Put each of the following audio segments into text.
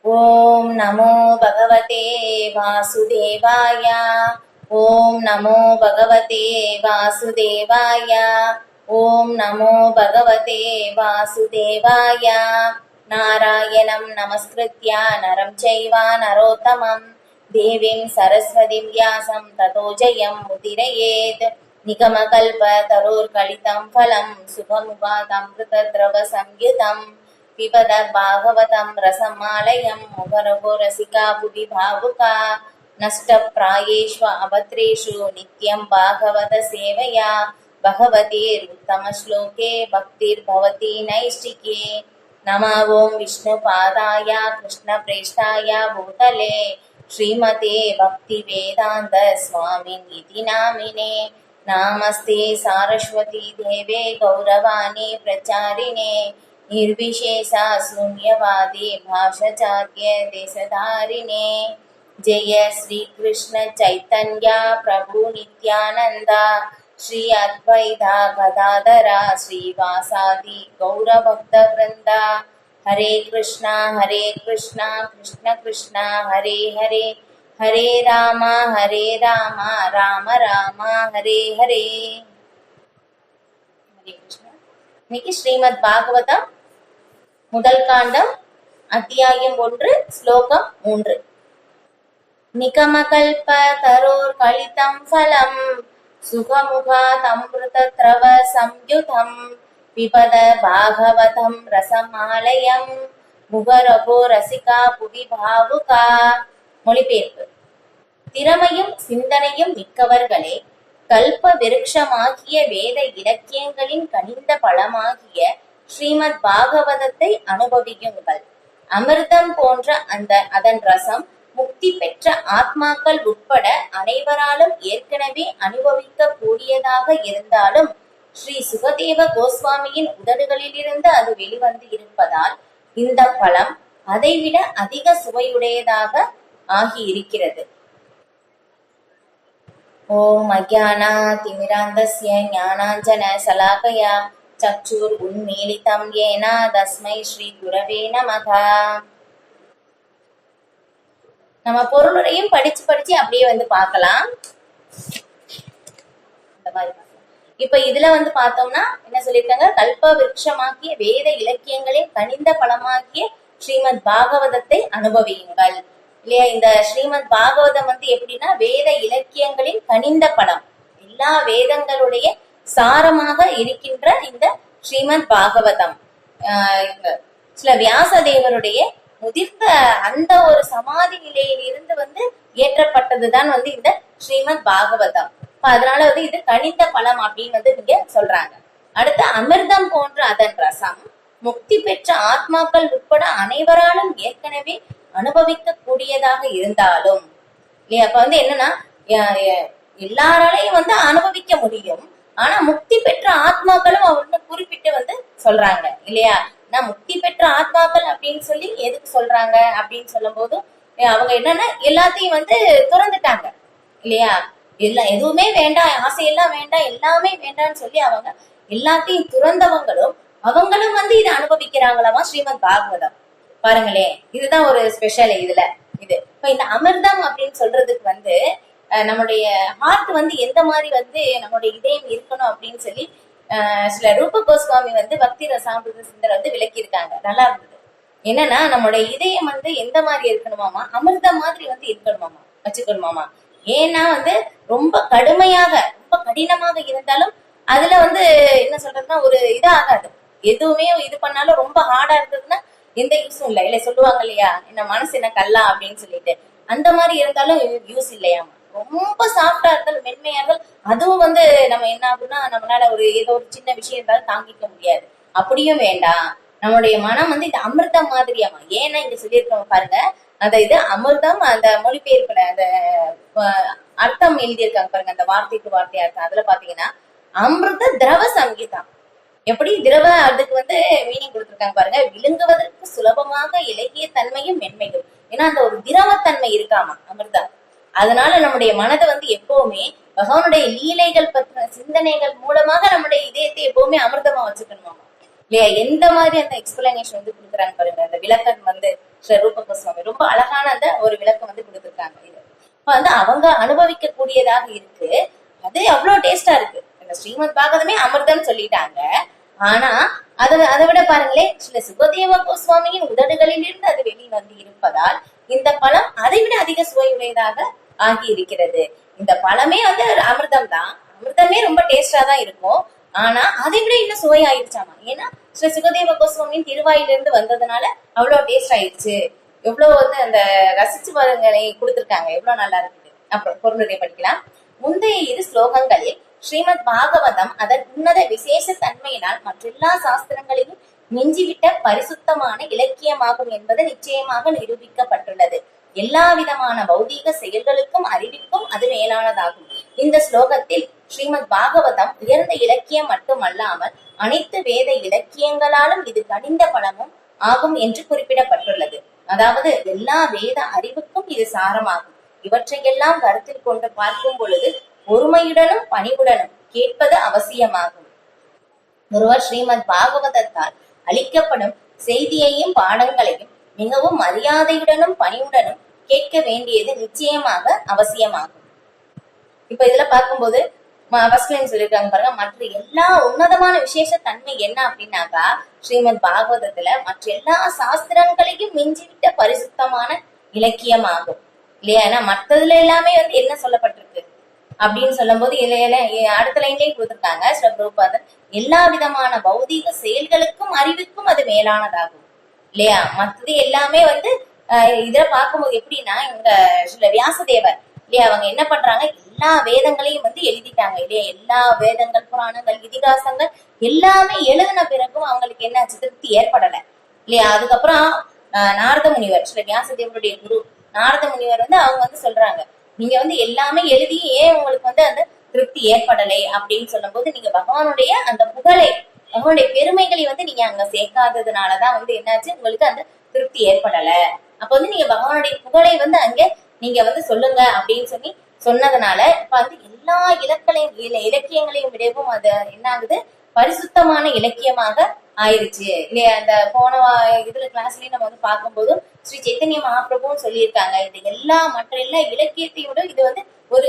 ஓம் நமோ பகவதே வாசுதேவாய. ஓம் நமோ பகவதே வாசுதேவாய. ஓம் நமோ பகவதே வாசுதேவாய. நாராயணம் நமஸ்கிருத்யா நரம் சைவ நரோத்தமம் தேவீம் சரஸ்வதிம் வியாசம் ததோ ஜெயம் முதிரயேத். நிகமகல்ப தரோர்கலிதம் ஃபலம் சுகமுகாதம்ருதத்ரவ சம்யுதம் பிபத பாகவதம் ரசமாலயம் முகரகோ ரசிகா புவி பாவுகா. நஷ்ட பிராயேஷ்வ அபத்ரேஷு நித்யம் பாகவத சேவையா பகவதீர் உத்தம ஸ்லோகே பக்திர் பவதி நைஷ்டிகே. நம ஓம் விஷ்ணு பாதாய கிருஷ்ண பிரேஷ்டாய பூதலே ஸ்ரீமதே பக்தி வேதாந்த ஸ்வாமின் இதி நாமினே. நாமஸ்தே சாரஸ்வதி தேவே கௌரவாணி பிரச்சாரிணே निर्विशेषा शून्यवादी भाषाचार्य देशधारिणे. जय श्री कृष्ण चैतन्य प्रभु नित्यानंदा श्री अद्वैता गदाधरा श्रीवासादि गौरभक्त वृंदा. हरे कृष्णा कृष्ण कृष्ण हरे हरे हरे राम राम राम हरे हरे. हरे कृष्ण. இன்னைக்கு ஸ்ரீமத் பாகவதம் முதல் காண்டம் அத்தியாயம் 1 ஸ்லோகம் 3. நிகமகல்ப தரோர் கலிதம் ஃபலம் சுகமுகாத் அம்ருதத்ரவ சம்யுதம் பிபத பாகவதம் ரசமாலயம் முகரகோ ரசிகா புவி பாவுகா. மொழிபெயர்ப்பு. திறமையும் சிந்தனையும் மிக்கவர்களே, கல்ப விருட்சமாகிய வேத இலக்கியங்களின் கனிந்த பழமாகிய ஸ்ரீமத் பாகவதத்தை அனுபவியுங்கள். அமிர்தம் போன்ற அதன் ரசம் முக்தி பெற்ற ஆத்மாக்கள் உட்பட அனைவராலும் ஏற்கனவே அனுபவிக்க கூடியதாக இருந்தாலும் ஸ்ரீ சுகதேவ கோஸ்வாமியின் உதடுகளிலிருந்து அது வெளிவந்து இருப்பதால் இந்த பழம் அதைவிட அதிக சுவையுடையதாக ஆகியிருக்கிறது. ஓம் அஜ்ஞானாதிமிராந்தஸ்ய ஞானாஞ்சன சலாகயா சக்ஷுர் உன்மீலிதம் ஏன தஸ்மை ஸ்ரீ குரவே நமக. நம்ம பொருளுரையும் படிச்சு அப்படியே பார்க்கலாம். இந்த மாதிரி இப்ப இதுல பார்த்தோம்னா என்ன சொல்லியிருக்காங்க? கல்ப விருட்சமாக்கிய வேத இலக்கியங்களின் கனிந்த பழமாகிய ஸ்ரீமத் பாகவதத்தை அனுபவியுங்கள் இல்லையா. இந்த ஸ்ரீமத் பாகவதம் எப்படின்னா வேத இலக்கியங்களின் கனிந்த பழம், எல்லா வேதங்களுடைய சாரமாக இருக்கின்ற இந்த ஸ்ரீமத் பாகவதம் சில வியாசதேவருடைய முதிர்ந்த அந்த ஒரு சமாதி நிலையில் இருந்து ஏற்றப்பட்டதுதான் இந்த ஸ்ரீமத் பாகவதம். அதனால இது கனிந்த பழம் அப்படின்னு இங்க சொல்றாங்க. அடுத்து அமிர்தம் போன்ற அதன் ரசம் முக்தி பெற்ற ஆத்மாக்கள் உட்பட அனைவராலும் ஏற்கனவே அனுபவிக்க கூடியதாக இருந்தாலும் இல்லையா. அப்ப என்னன்னா எல்லாராலையும் அனுபவிக்க முடியும். ஆனா முக்தி பெற்ற ஆத்மாக்களும் அவங்க குறிப்பிட்டு சொல்றாங்க இல்லையா. நான் முக்தி பெற்ற ஆத்மாக்கள் அப்படின்னு சொல்லி எதுக்கு சொல்றாங்க அப்படின்னு சொல்லும் போதும் அவங்க என்னன்னா எல்லாத்தையும் துறந்துட்டாங்க இல்லையா. எதுவுமே வேண்டாம், ஆசையெல்லாம் வேண்டாம், எல்லாமே வேண்டாம்னு சொல்லி அவங்க எல்லாத்தையும் துறந்தவங்களும் அவங்களும் இதை அனுபவிக்கிறாங்களாமா ஸ்ரீமத் பாகவதம். பாருங்களேன், இதுதான் ஒரு ஸ்பெஷல் இதுல. இது இப்ப இந்த அமிர்தம் அப்படின்னு சொல்றதுக்கு நம்முடைய ஹார்ட் எந்த மாதிரி நம்முடைய இதயம் இருக்கணும் அப்படின்னு சொல்லி சில ரூப கோஸ்வாமி பக்தி ரசாமிருத சிந்தர் விளக்கி இருக்காங்க. நல்லா இருந்தது. என்னன்னா நம்முடைய இதயம் எந்த மாதிரி இருக்கணுமாமா? அமிர்தம் மாதிரி இருக்கணுமாமா, வச்சுக்கணுமாமா. ஏன்னா ரொம்ப கடுமையாக ரொம்ப கடினமாக இருந்தாலும் அதுல என்ன சொல்றதுன்னா ஒரு இதாகாது. எதுவுமே இது பண்ணாலும் ரொம்ப ஹார்டா இருந்ததுன்னா எந்த யூஸும் இல்ல சொல்லுவாங்க இல்லையா, என்ன மனசு என்ன கல்லா அப்படின்னு சொல்லிட்டு. அந்த மாதிரி இருந்தாலும் யூஸ் இல்லையாமா. ரொம்ப சாஃப்டா இருந்தாலும் மென்மையா இருந்தாலும் அதுவும் நம்ம என்ன ஆகும்னா நம்மளால ஏதோ ஒரு சின்ன விஷயம் இருந்தாலும் தாங்கிக்க முடியாது. அப்படியும் வேண்டாம். நம்மளுடைய மனம் இது அமிர்தம் மாதிரியாமா. ஏன்னா இங்க சொல்லியிருக்கோம் பாருங்க, இது அமிர்தம். அந்த மொழிபெயர்ப்புல அந்த அர்த்தம் எழுதியிருக்காங்க பாருங்க, அந்த வார்த்தைக்கு வார்த்தை அர்த்தம். அதுல பாத்தீங்கன்னா அமிர்த திரவ சங்கீதம். எப்படி திரவ அதுக்கு மீனிங் கொடுத்திருக்காங்க பாருங்க. விழுங்குவதற்கு சுலபமாக இலகிய தன்மையும் மென்மையும். ஏன்னா அந்த ஒரு திரவத்தன்மை இருக்காமா அமிர்தம். அதனால நம்முடைய மனதை எப்பவுமே பகவானுடைய லீலைகள் பற்றின சிந்தனைகள் மூலமாக நம்முடைய இதயத்தை எப்பவுமே அமிர்தமா வச்சுக்கணுமாமா இல்லையா. எந்த மாதிரி அந்த எக்ஸ்பிளனேஷன் கொடுக்குறாங்க பாருங்க. அந்த விளக்கம் ஸ்ரீ ரூப கோஸ்வாமி ரொம்ப அழகான அந்த ஒரு விளக்கம் வந்து கொடுத்திருக்காங்க. இது வந்து அவங்க அனுபவிக்க கூடியதாக இருக்கு. அது அவ்வளவு டேஸ்டா இருக்கு. இந்த ஸ்ரீமத் பாகவதமே அமிர்தம் சொல்லிட்டாங்க. ஆனா அதை விட பாருங்களேன், ஸ்ரீ சுகதேவ கோஸ்வாமியின் உதடுகளில் இருந்து அது வெளிவந்து இருப்பதால் இந்த பழம் அதை விட அதிக சுவையுடையதாக ஆகி இருக்கிறது. இந்த பழமே வந்து அமிர்தம் தான், அமிர்தமே ரொம்ப டேஸ்டா தான் இருக்கும். ஆனா அதை விட இன்னும் சுவை ஆயிடுச்சாமா. ஏன்னா ஸ்ரீ சுகதேவ கோஸ்வாமியின் திருவாயிலிருந்து வந்ததுனால அவ்வளவு டேஸ்ட் ஆயிடுச்சு. எவ்வளவு வந்து அந்த ரசிச்சு பாருங்களை கொடுத்திருக்காங்க, எவ்வளவு நல்லா இருக்குது. அப்புறம் பொருளுரை படிக்கலாம். முந்தைய இரு ஸ்லோகங்களில் ஸ்ரீமத் பாகவதம் அதன் உன்னத விசேஷ தன்மையினால் மற்றெல்லா சாஸ்திரங்களையும் மிஞ்சிவிட்ட பரிசுத்தமான இலக்கியமாகும் என்பது நிச்சயமாக நிரூபிக்கப்பட்டுள்ளது. எல்லா விதமான பௌதீக செயல்களுக்கும் அறிவிக்கும் அது மேலானதாகும். இந்த ஸ்லோகத்தில் ஸ்ரீமத் பாகவதம் உயர்ந்த இலக்கியம் மட்டுமல்லாமல் அனைத்து வேத இலக்கியங்களாலும் இது கனிந்த பழமும் ஆகும் என்று குறிப்பிடப்பட்டுள்ளது. அதாவது எல்லா வேத அறிவுக்கும் இது சாரமாகும். இவற்றையெல்லாம் கருத்தில் கொண்டு பார்க்கும் பொழுது பொறுமையுடனும் பணிவுடனும் கேட்பது அவசியமாகும். ஒருவர் ஸ்ரீமத் பாகவதத்தால் அளிக்கப்படும் செய்தியையும் பாடங்களையும் மிகவும் மரியாதையுடனும் பணிவுடனும் கேட்க வேண்டியது நிச்சயமாக அவசியமாகும். இப்ப இதுல பார்க்கும்போது சொல்லிருக்காங்க பாருங்க, மற்ற எல்லா உன்னதமான விசேஷ தன்மை என்ன அப்படின்னாக்கா, ஸ்ரீமத் பாகவதத்துல மற்ற எல்லா சாஸ்திரங்களையும் மிஞ்சிவிட்ட பரிசுத்தமான இலக்கியமாகும் இல்லையா. ஏன்னா மற்றதுல எல்லாமே வந்து என்ன சொல்லப்பட்டிருக்கு அப்படின்னு சொல்லும் போது அடுத்த லைன்லயும் கொடுத்திருக்காங்க ஸ்ரீ பிரபுபாதர், எல்லா விதமான பௌதீக செயல்களுக்கும் அறிவுக்கும் அது மேலானதாகும் இல்லையா. மற்றது எல்லாமே வந்து இதுல பார்க்கும்போது எப்படின்னா, இங்க ஸ்ரீ வியாசதேவர் இல்லையா, அவங்க என்ன பண்றாங்க, எல்லா வேதங்களையும் வந்து எழுதிட்டாங்க இல்லையா. எல்லா வேதங்கள், புராணங்கள், இதிகாசங்கள் எல்லாமே எழுதின பிறகும் அவங்களுக்கு என்ன திருப்தி ஏற்படல இல்லையா. அதுக்கப்புறம் நாரத முனிவர், ஸ்ரீ வியாசதேவருடைய குரு நாரத முனிவர் வந்து அவங்க வந்து சொல்றாங்க, நீங்க வந்து எல்லாமே எழுதி ஏன் உங்களுக்கு வந்து அந்த திருப்தி ஏற்படலை அப்படின்னு சொல்லும் போது, நீங்க பகவானுடைய அந்த புகழை, பகவானுடைய பெருமைகளை வந்து நீங்க அங்க சேர்க்காததுனாலதான் வந்து என்னாச்சு, உங்களுக்கு அந்த திருப்தி ஏற்படல. அப்ப வந்து நீங்க பகவானுடைய புகழை வந்து அங்க நீங்க வந்து சொல்லுங்க அப்படின்னு சொல்லி சொன்னதுனால இப்ப வந்து எல்லா இலக்கியங்களையும் விடவும் அது என்ன ஆகுது, பரிசுத்தமான இலக்கியமாக ஆயிருச்சு இல்லையா. அந்த போன இதுல கிளாஸ்லயும் நம்ம வந்து பார்க்கும்போதும் ஸ்ரீ சைத்தன்ய மகாபிரபுவும் சொல்லியிருக்காங்க, இது மற்ற எல்லா இலக்கியத்தையோட இது வந்து ஒரு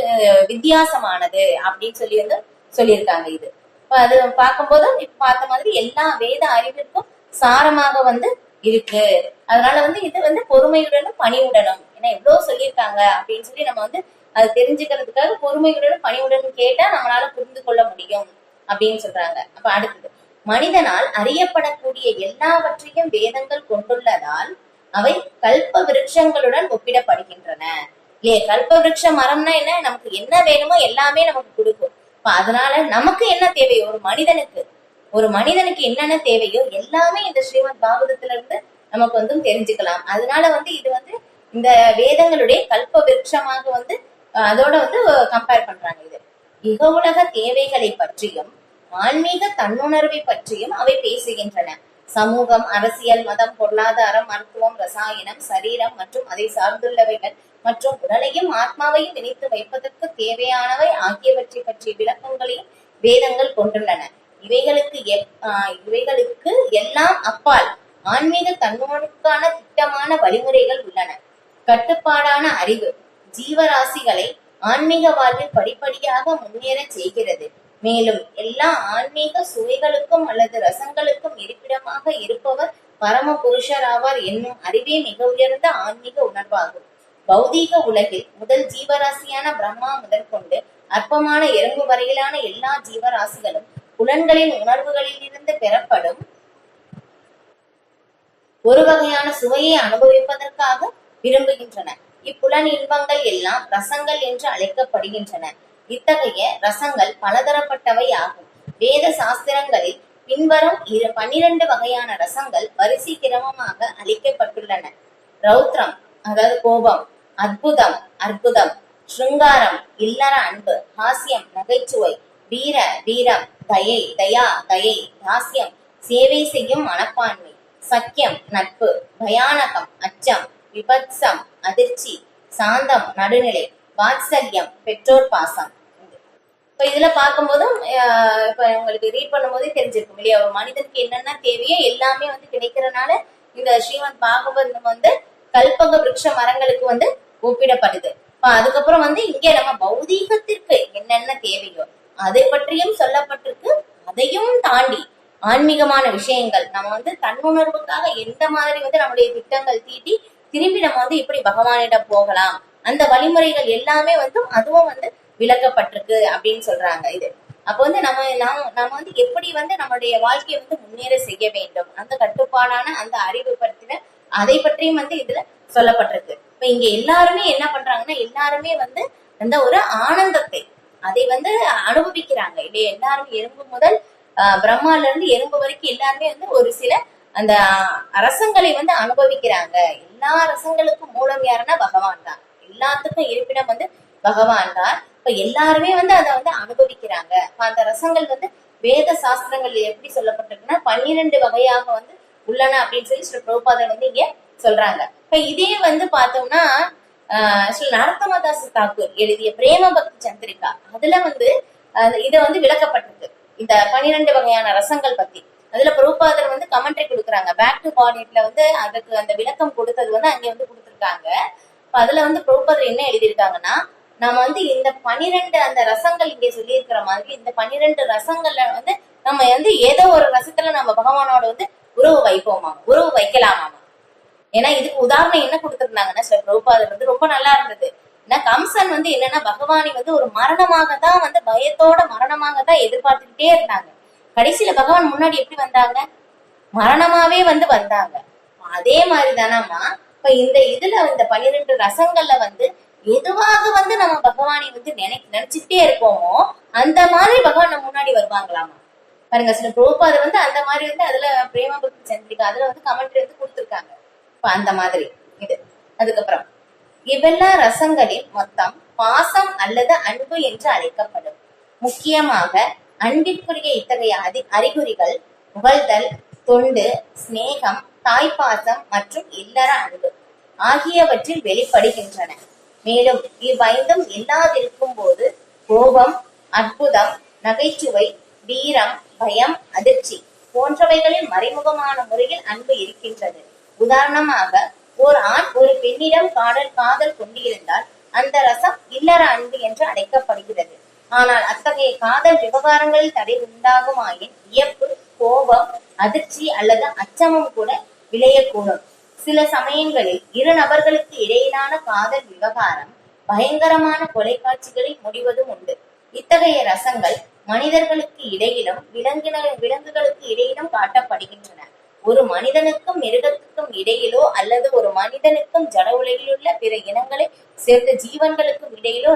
வித்தியாசமானது அப்படின்னு சொல்லி வந்து சொல்லியிருக்காங்க. இது இப்ப அது பார்க்கும்போதும் இப்ப பார்த்த மாதிரி எல்லா வேத அறிவிற்கும் சாரமாக வந்து இருக்கு. அதனால வந்து இது வந்து பொறுமையுடனும் பணிவுடனும், ஏன்னா எவ்வளவு சொல்லியிருக்காங்க அப்படின்னு சொல்லி நம்ம வந்து அது தெரிஞ்சுக்கிறதுக்காக பொறுமையுடனும் பணிவுடனும் கேட்டா நம்மளால புரிந்து கொள்ள முடியும் அப்படின்னு சொல்றாங்க. அப்ப அடுத்தது, மனிதனால் அறியப்படக்கூடிய எல்லாவற்றையும் வேதங்கள் கொண்டுள்ளதால் அவை கல்ப விருட்சங்களுடன் ஒப்பிடப்படுகின்றன இல்லையே. கல்ப விருட்ச மரம்னா என்ன, நமக்கு என்ன வேணுமோ எல்லாமே நமக்கு கொடுக்கும். அதனால நமக்கு என்ன தேவையோ, ஒரு மனிதனுக்கு என்னென்ன தேவையோ எல்லாமே இந்த ஸ்ரீமத் பாகவதத்துல இருந்து நமக்கு வந்து தெரிஞ்சுக்கலாம். அதனால வந்து இது வந்து இந்த வேதங்களுடைய கல்ப விருட்சமாக வந்து அதோட வந்து கம்பேர் பண்றாங்க. இது இக உலக தேவைகளை பற்றியும் ஆன்மீக தன்னுணர்வை பற்றியும் அவை பேசுகின்றன. சமூகம், அரசியல், மதம், பொருளாதாரம், மருத்துவம், ரசாயனம், சரீரம் மற்றும் அதை சார்ந்துள்ளவைகள் மற்றும் உடலையும் ஆத்மாவையும் இணைத்து வைப்பதற்கு தேவையானவை ஆகியவற்றை பற்றிய விளக்கங்களையும் வேதங்கள் கொண்டுள்ளன. இவைகளுக்கு எல்லாம் அப்பால் ஆன்மீக தன்னுணர்வுக்கான திட்டமான வழிமுறைகள் உள்ளன. கட்டுப்பாடான அறிவு ஜீவராசிகளை ஆன்மீக வாழ்வில் படிப்படியாக முன்னேற செய்கிறது. மேலும் எல்லா ஆன்மீக சுவைகளுக்கும் அல்லது ரசங்களுக்கும் இருப்பிடமாக இருப்பவர் பரம புருஷர் ஆவார் என்னும் அறிவே மிக உயர்ந்த ஆன்மீக உணர்வாகும். பௌதீக உலகில் முதல் ஜீவராசியான பிரம்மா முதல் கொண்டு அற்பமான எறும்பு வரையிலான எல்லா ஜீவராசிகளும் புலன்களின் உணர்வுகளில் இருந்து பெறப்படும் ஒரு வகையான சுவையை அனுபவிப்பதற்காக விரும்புகின்றன. இப்புலன் இன்பங்கள் எல்லாம் ரசங்கள் என்று அழைக்கப்படுகின்றன. இத்தகைய ரசங்கள் பலதரப்பட்டவை ஆகும். வேத சாஸ்திரங்களில் பின்வரும் 12 வகையான ரசங்கள் வரிசை கிரமமாக அளிக்கப்பட்டுள்ளன. ரௌத்ரம் அதாவது கோபம், அற்புதம், ஸ்ருங்காரம் இல்லற அன்பு, ஹாஸ்யம் நகைச்சுவை, வீரம் தயை, தாஸ்யம் சேவை செய்யும் மனப்பான்மை, சக்கியம் நட்பு, பயானகம் அச்சம், விபத்சம் அதிர்ச்சி, சாந்தம் நடுநிலை, வாத்சல்யம் பெற்றோர் பாசம். இப்ப இதுல பார்க்கும்போதும் இப்ப உங்களுக்கு ரீட் பண்ணும் போதே தெரிஞ்சிருக்கும் இல்லையா, ஒரு மனிதனுக்கு என்னென்ன தேவையோ எல்லாமே வந்து கிடைக்கிறதுனால இந்த ஸ்ரீமத் பாகவதம் வந்து கல்பக விருட்ச மரங்களுக்கு வந்து ஒப்பிடப்படுது. அதுக்கப்புறம் வந்து இங்க நம்ம பௌதீகத்திற்கு என்னென்ன தேவையோ அதை பற்றியும் சொல்லப்பட்டிருக்கு. அதையும் தாண்டி ஆன்மீகமான விஷயங்கள் நம்ம வந்து தன்னுணர்வுக்காக எந்த மாதிரி வந்து நம்முடைய திட்டங்கள் தீட்டி திரும்பி நம்ம வந்து இப்படி பகவானிடம் போகலாம், அந்த வழிமுறைகள் எல்லாமே வந்து அதுவும் வந்து விளக்கப்பட்டிருக்கு அப்படின்னு சொல்றாங்க. இது அப்ப வந்து நம்ம வந்து எப்படி வந்து நம்மளுடைய வாழ்க்கையை வந்து முன்னேற செய்ய வேண்டும், அந்த கட்டுப்பாடான அந்த அறிவு பற்றின அதை பற்றியும் வந்து இதுல சொல்லப்பட்டிருக்கு. இப்ப இங்க எல்லாருமே என்ன பண்றாங்கன்னா, எல்லாருமே வந்து அந்த ஒரு ஆனந்தத்தை அதை வந்து அனுபவிக்கிறாங்க இல்லையா. எல்லாரும் எறும்பு முதல் பிரம்மால இருந்து எறும்பு வரைக்கும் எல்லாருமே வந்து ஒரு சில அந்த ரசங்களை வந்து அனுபவிக்கிறாங்க. எல்லா ரசங்களுக்கும் மூலம் யாருன்னா பகவான் தான். எல்லாத்துக்கும் இருப்பிடம் வந்து பகவான் தான். இப்ப எல்லாருமே வந்து அதை வந்து அனுபவிக்கிறாங்க. அந்த ரசங்கள் வந்து வேத சாஸ்திரங்கள் எப்படி சொல்லப்பட்டிருக்குன்னா 12 வகையாக வந்து உள்ளன அப்படின்னு சொல்லி ஸ்ரீ பிரபுபாதர் வந்து இங்க சொல்றாங்க. இப்ப இதே வந்து பார்த்தோம்னா ஸ்ரீ நரத்தமதாஸ் தாக்கூர் எழுதிய பிரேம பக்தி சந்திரிகா அதுல வந்து இதை வந்து விளக்கப்பட்டிருக்கு இந்த 12 வகையான ரசங்கள் பத்தி. அதுல பிரபுபாதர் வந்து கமெண்ட்ரி கொடுக்குறாங்க. பேக் டு பாடிட்ல வந்து அதுக்கு அந்த விளக்கம் கொடுத்தது வந்து அங்க வந்து கொடுத்துருக்காங்க. அதுல வந்து பிரபுபாதர் என்ன எழுதியிருக்காங்கன்னா, நம்ம வந்து இந்த 12 அந்த ரசங்கள் இங்க சொல்லி இருக்கிற மாதிரி இந்த 12 ரசங்கள்ல வந்து நம்ம வந்து ஏதோ ஒரு ரசத்துல நம்ம பகவானோட வந்து உறவு வைப்போமாம், உறவு வைக்கலாமாமா. ஏன்னா இதுக்கு உதாரணம் என்ன கொடுத்திருந்தாங்கன்னா சில பிரபுபாதர் வந்து ரொம்ப நல்லா இருந்தது. ஏன்னா கம்சன் வந்து என்னன்னா பகவானை வந்து ஒரு மரணமாக தான் வந்து பயத்தோட மரணமாக தான் எதிர்பார்த்துக்கிட்டே இருந்தாங்க. கடைசியில பகவான் முன்னாடி எப்படி வந்தாங்க, மரணமாவே வந்து வந்தாங்க. அதே மாதிரிதானாமா இப்ப இந்த இதுல இந்த 12 ரசங்கள்ல வந்து எதுவாக வந்து நம்ம பகவானை வந்து நினைச்சுக்கிட்டே இருக்கோமோ அந்த மாதிரி பகவான் நம்ம முன்னாடி வருவாங்களாமா. பாருங்க சில பிரபுபாதர் வந்து அந்த மாதிரி வந்து அதுல பிரேம பக்தி சந்திரிகா அதுல வந்து கமெண்ட்ரி வந்து கொடுத்திருக்காங்க. அந்த மாதிரி இது. அதுக்கப்புறம் இவெல்லா ரசங்களின் மொத்தம் பாசம் அல்லது அன்பு என்று அழைக்கப்படும். முக்கியமாக அன்பிற்குரிய இத்தகைய அறிகுறிகள் புகழ்தல், தொண்டு, சிநேகம், தாய்ப்பாசம் மற்றும் இல்லற அன்பு ஆகியவற்றில் வெளிப்படுகின்றன. மேலும் இவ்வைந்தும் இல்லாதிருக்கும் போது கோபம், அற்புதம், நகைச்சுவை, வீரம், பயம், அதிர்ச்சி போன்றவைகளில் மறைமுகமான முறையில் அன்பு இருக்கின்றது. உதாரணமாக ஓர் ஆண் ஒரு பெண்ணிடம் காதல் கொண்டிருந்தால் அந்த ரசம் இல்லற அன்பு என்று அழைக்கப்படுகிறது. ஆனால் அத்தகைய காதல் விவகாரங்களில் தடை உண்டாகுமாயின் வியப்பு, கோபம், அதிர்ச்சி அல்லது அச்சமும் கூட விளையக்கூடும். சில சமயங்களில் இரு நபர்களுக்கு இடையிலான காதல் விவகாரம் பயங்கரமான கொலைக்காட்சிகளில் முடிவதும் உண்டு. இத்தகைய ரசங்கள் மனிதர்களுக்கு இடையிலும் விலங்குகளுக்கு இடையிலும் காட்டப்படுகின்றன. ஒரு மனிதனுக்கும் மிருகத்துக்கும் இடையிலோ அல்லது ஒரு மனிதனுக்கும் ஜட உலகில் உள்ள பிற இனங்களை சேர்ந்த ஜீவன்களுக்கும் இடையிலோ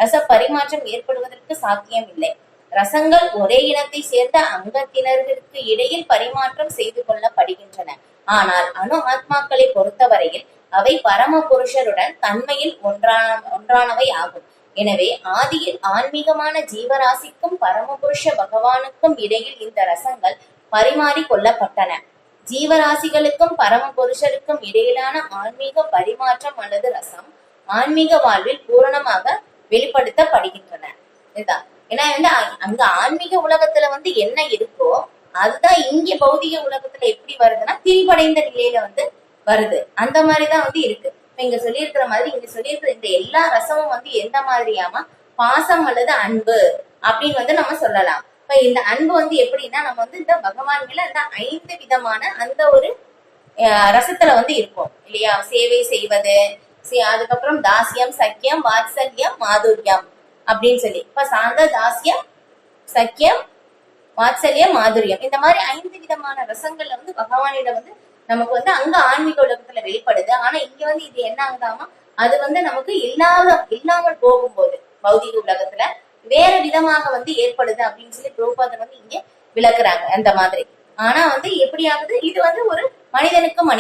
ரச பரிமாற்றம் ஏற்படுவதற்கு சாத்தியம் இல்லை. ரசங்கள் ஒரே இனத்தை சேர்ந்த அங்கத்தினர்களுக்கு இடையில் பரிமாற்றம் செய்து கொள்ளப்படுகின்றன. ஆனால் அணு ஆத்மாக்களை பொறுத்தவரையில் அவை பரம புருஷருடன் தன்மையில் ஒன்றானவை ஆகும். எனவே ஆதியில் ஆன்மீகமான ஜீவராசிக்கும் பரமபுருஷ பகவானுக்கும் இடையில் இந்த ரசங்கள் பரிமாறி கொள்ளப்பட்டன. ஜீவராசிகளுக்கும் பரம புருஷருக்கும் இடையிலான ஆன்மீக பரிமாற்றம் அல்லது ரசம் ஆன்மீக வாழ்வில் பூரணமாக வெளிப்படுத்தப்படுகின்றன. இதுதான். ஏன்னா வந்து அங்க ஆன்மீக உலகத்துல வந்து என்ன இருக்கோ அதுதான் இங்க பௌதிக உலகத்துல எப்படி வருதுன்னா திரிபடைந்த நிலையில வந்து வருது. அந்த மாதிரிதான் வந்து இருக்கு. இங்க சொல்லியிருக்கிற மாதிரி இங்க சொல்லியிருக்கிற இந்த எல்லா ரசமும் வந்து எந்த மாதிரியாமா பாசம் அல்லது அன்பு அப்படின்னு வந்து நம்ம சொல்லலாம். இப்ப இந்த அன்பு வந்து எப்படின்னா நம்ம வந்து இந்த பகவான்கள அந்த 5 விதமான அந்த ஒரு ரசத்துல வந்து இருப்போம் இல்லையா. சேவை செய்வது, அதுக்கப்புறம் தாசியம், சக்கியம், வாத்சல்யம், மாதுரியம் அப்படின்னு சொல்லி இப்ப சாந்த, தாசியம், சக்கியம், வாத்சல்யம், மாதுரியம் இந்த மாதிரி 5 விதமான ரசங்கள்ல வந்து பகவானிடம் வந்து நமக்கு வந்து அங்க ஆன்மீக உலகத்துல வெளிப்படுது. ஆனா இங்க வந்து இது என்ன ஆகுதாமா அது வந்து நமக்கு இல்லாமல் போகும்போது பௌதிக உலகத்துல வேற விதமாக வந்து ஏற்படுது அப்படின்னு சொல்லி பிரபுபாதர் வந்து இங்க விளக்குறாங்க அந்த மாதிரி. ஆனா வந்து எப்படி ஆகுது, இது வந்து ஒரு மனிதனுக்கும்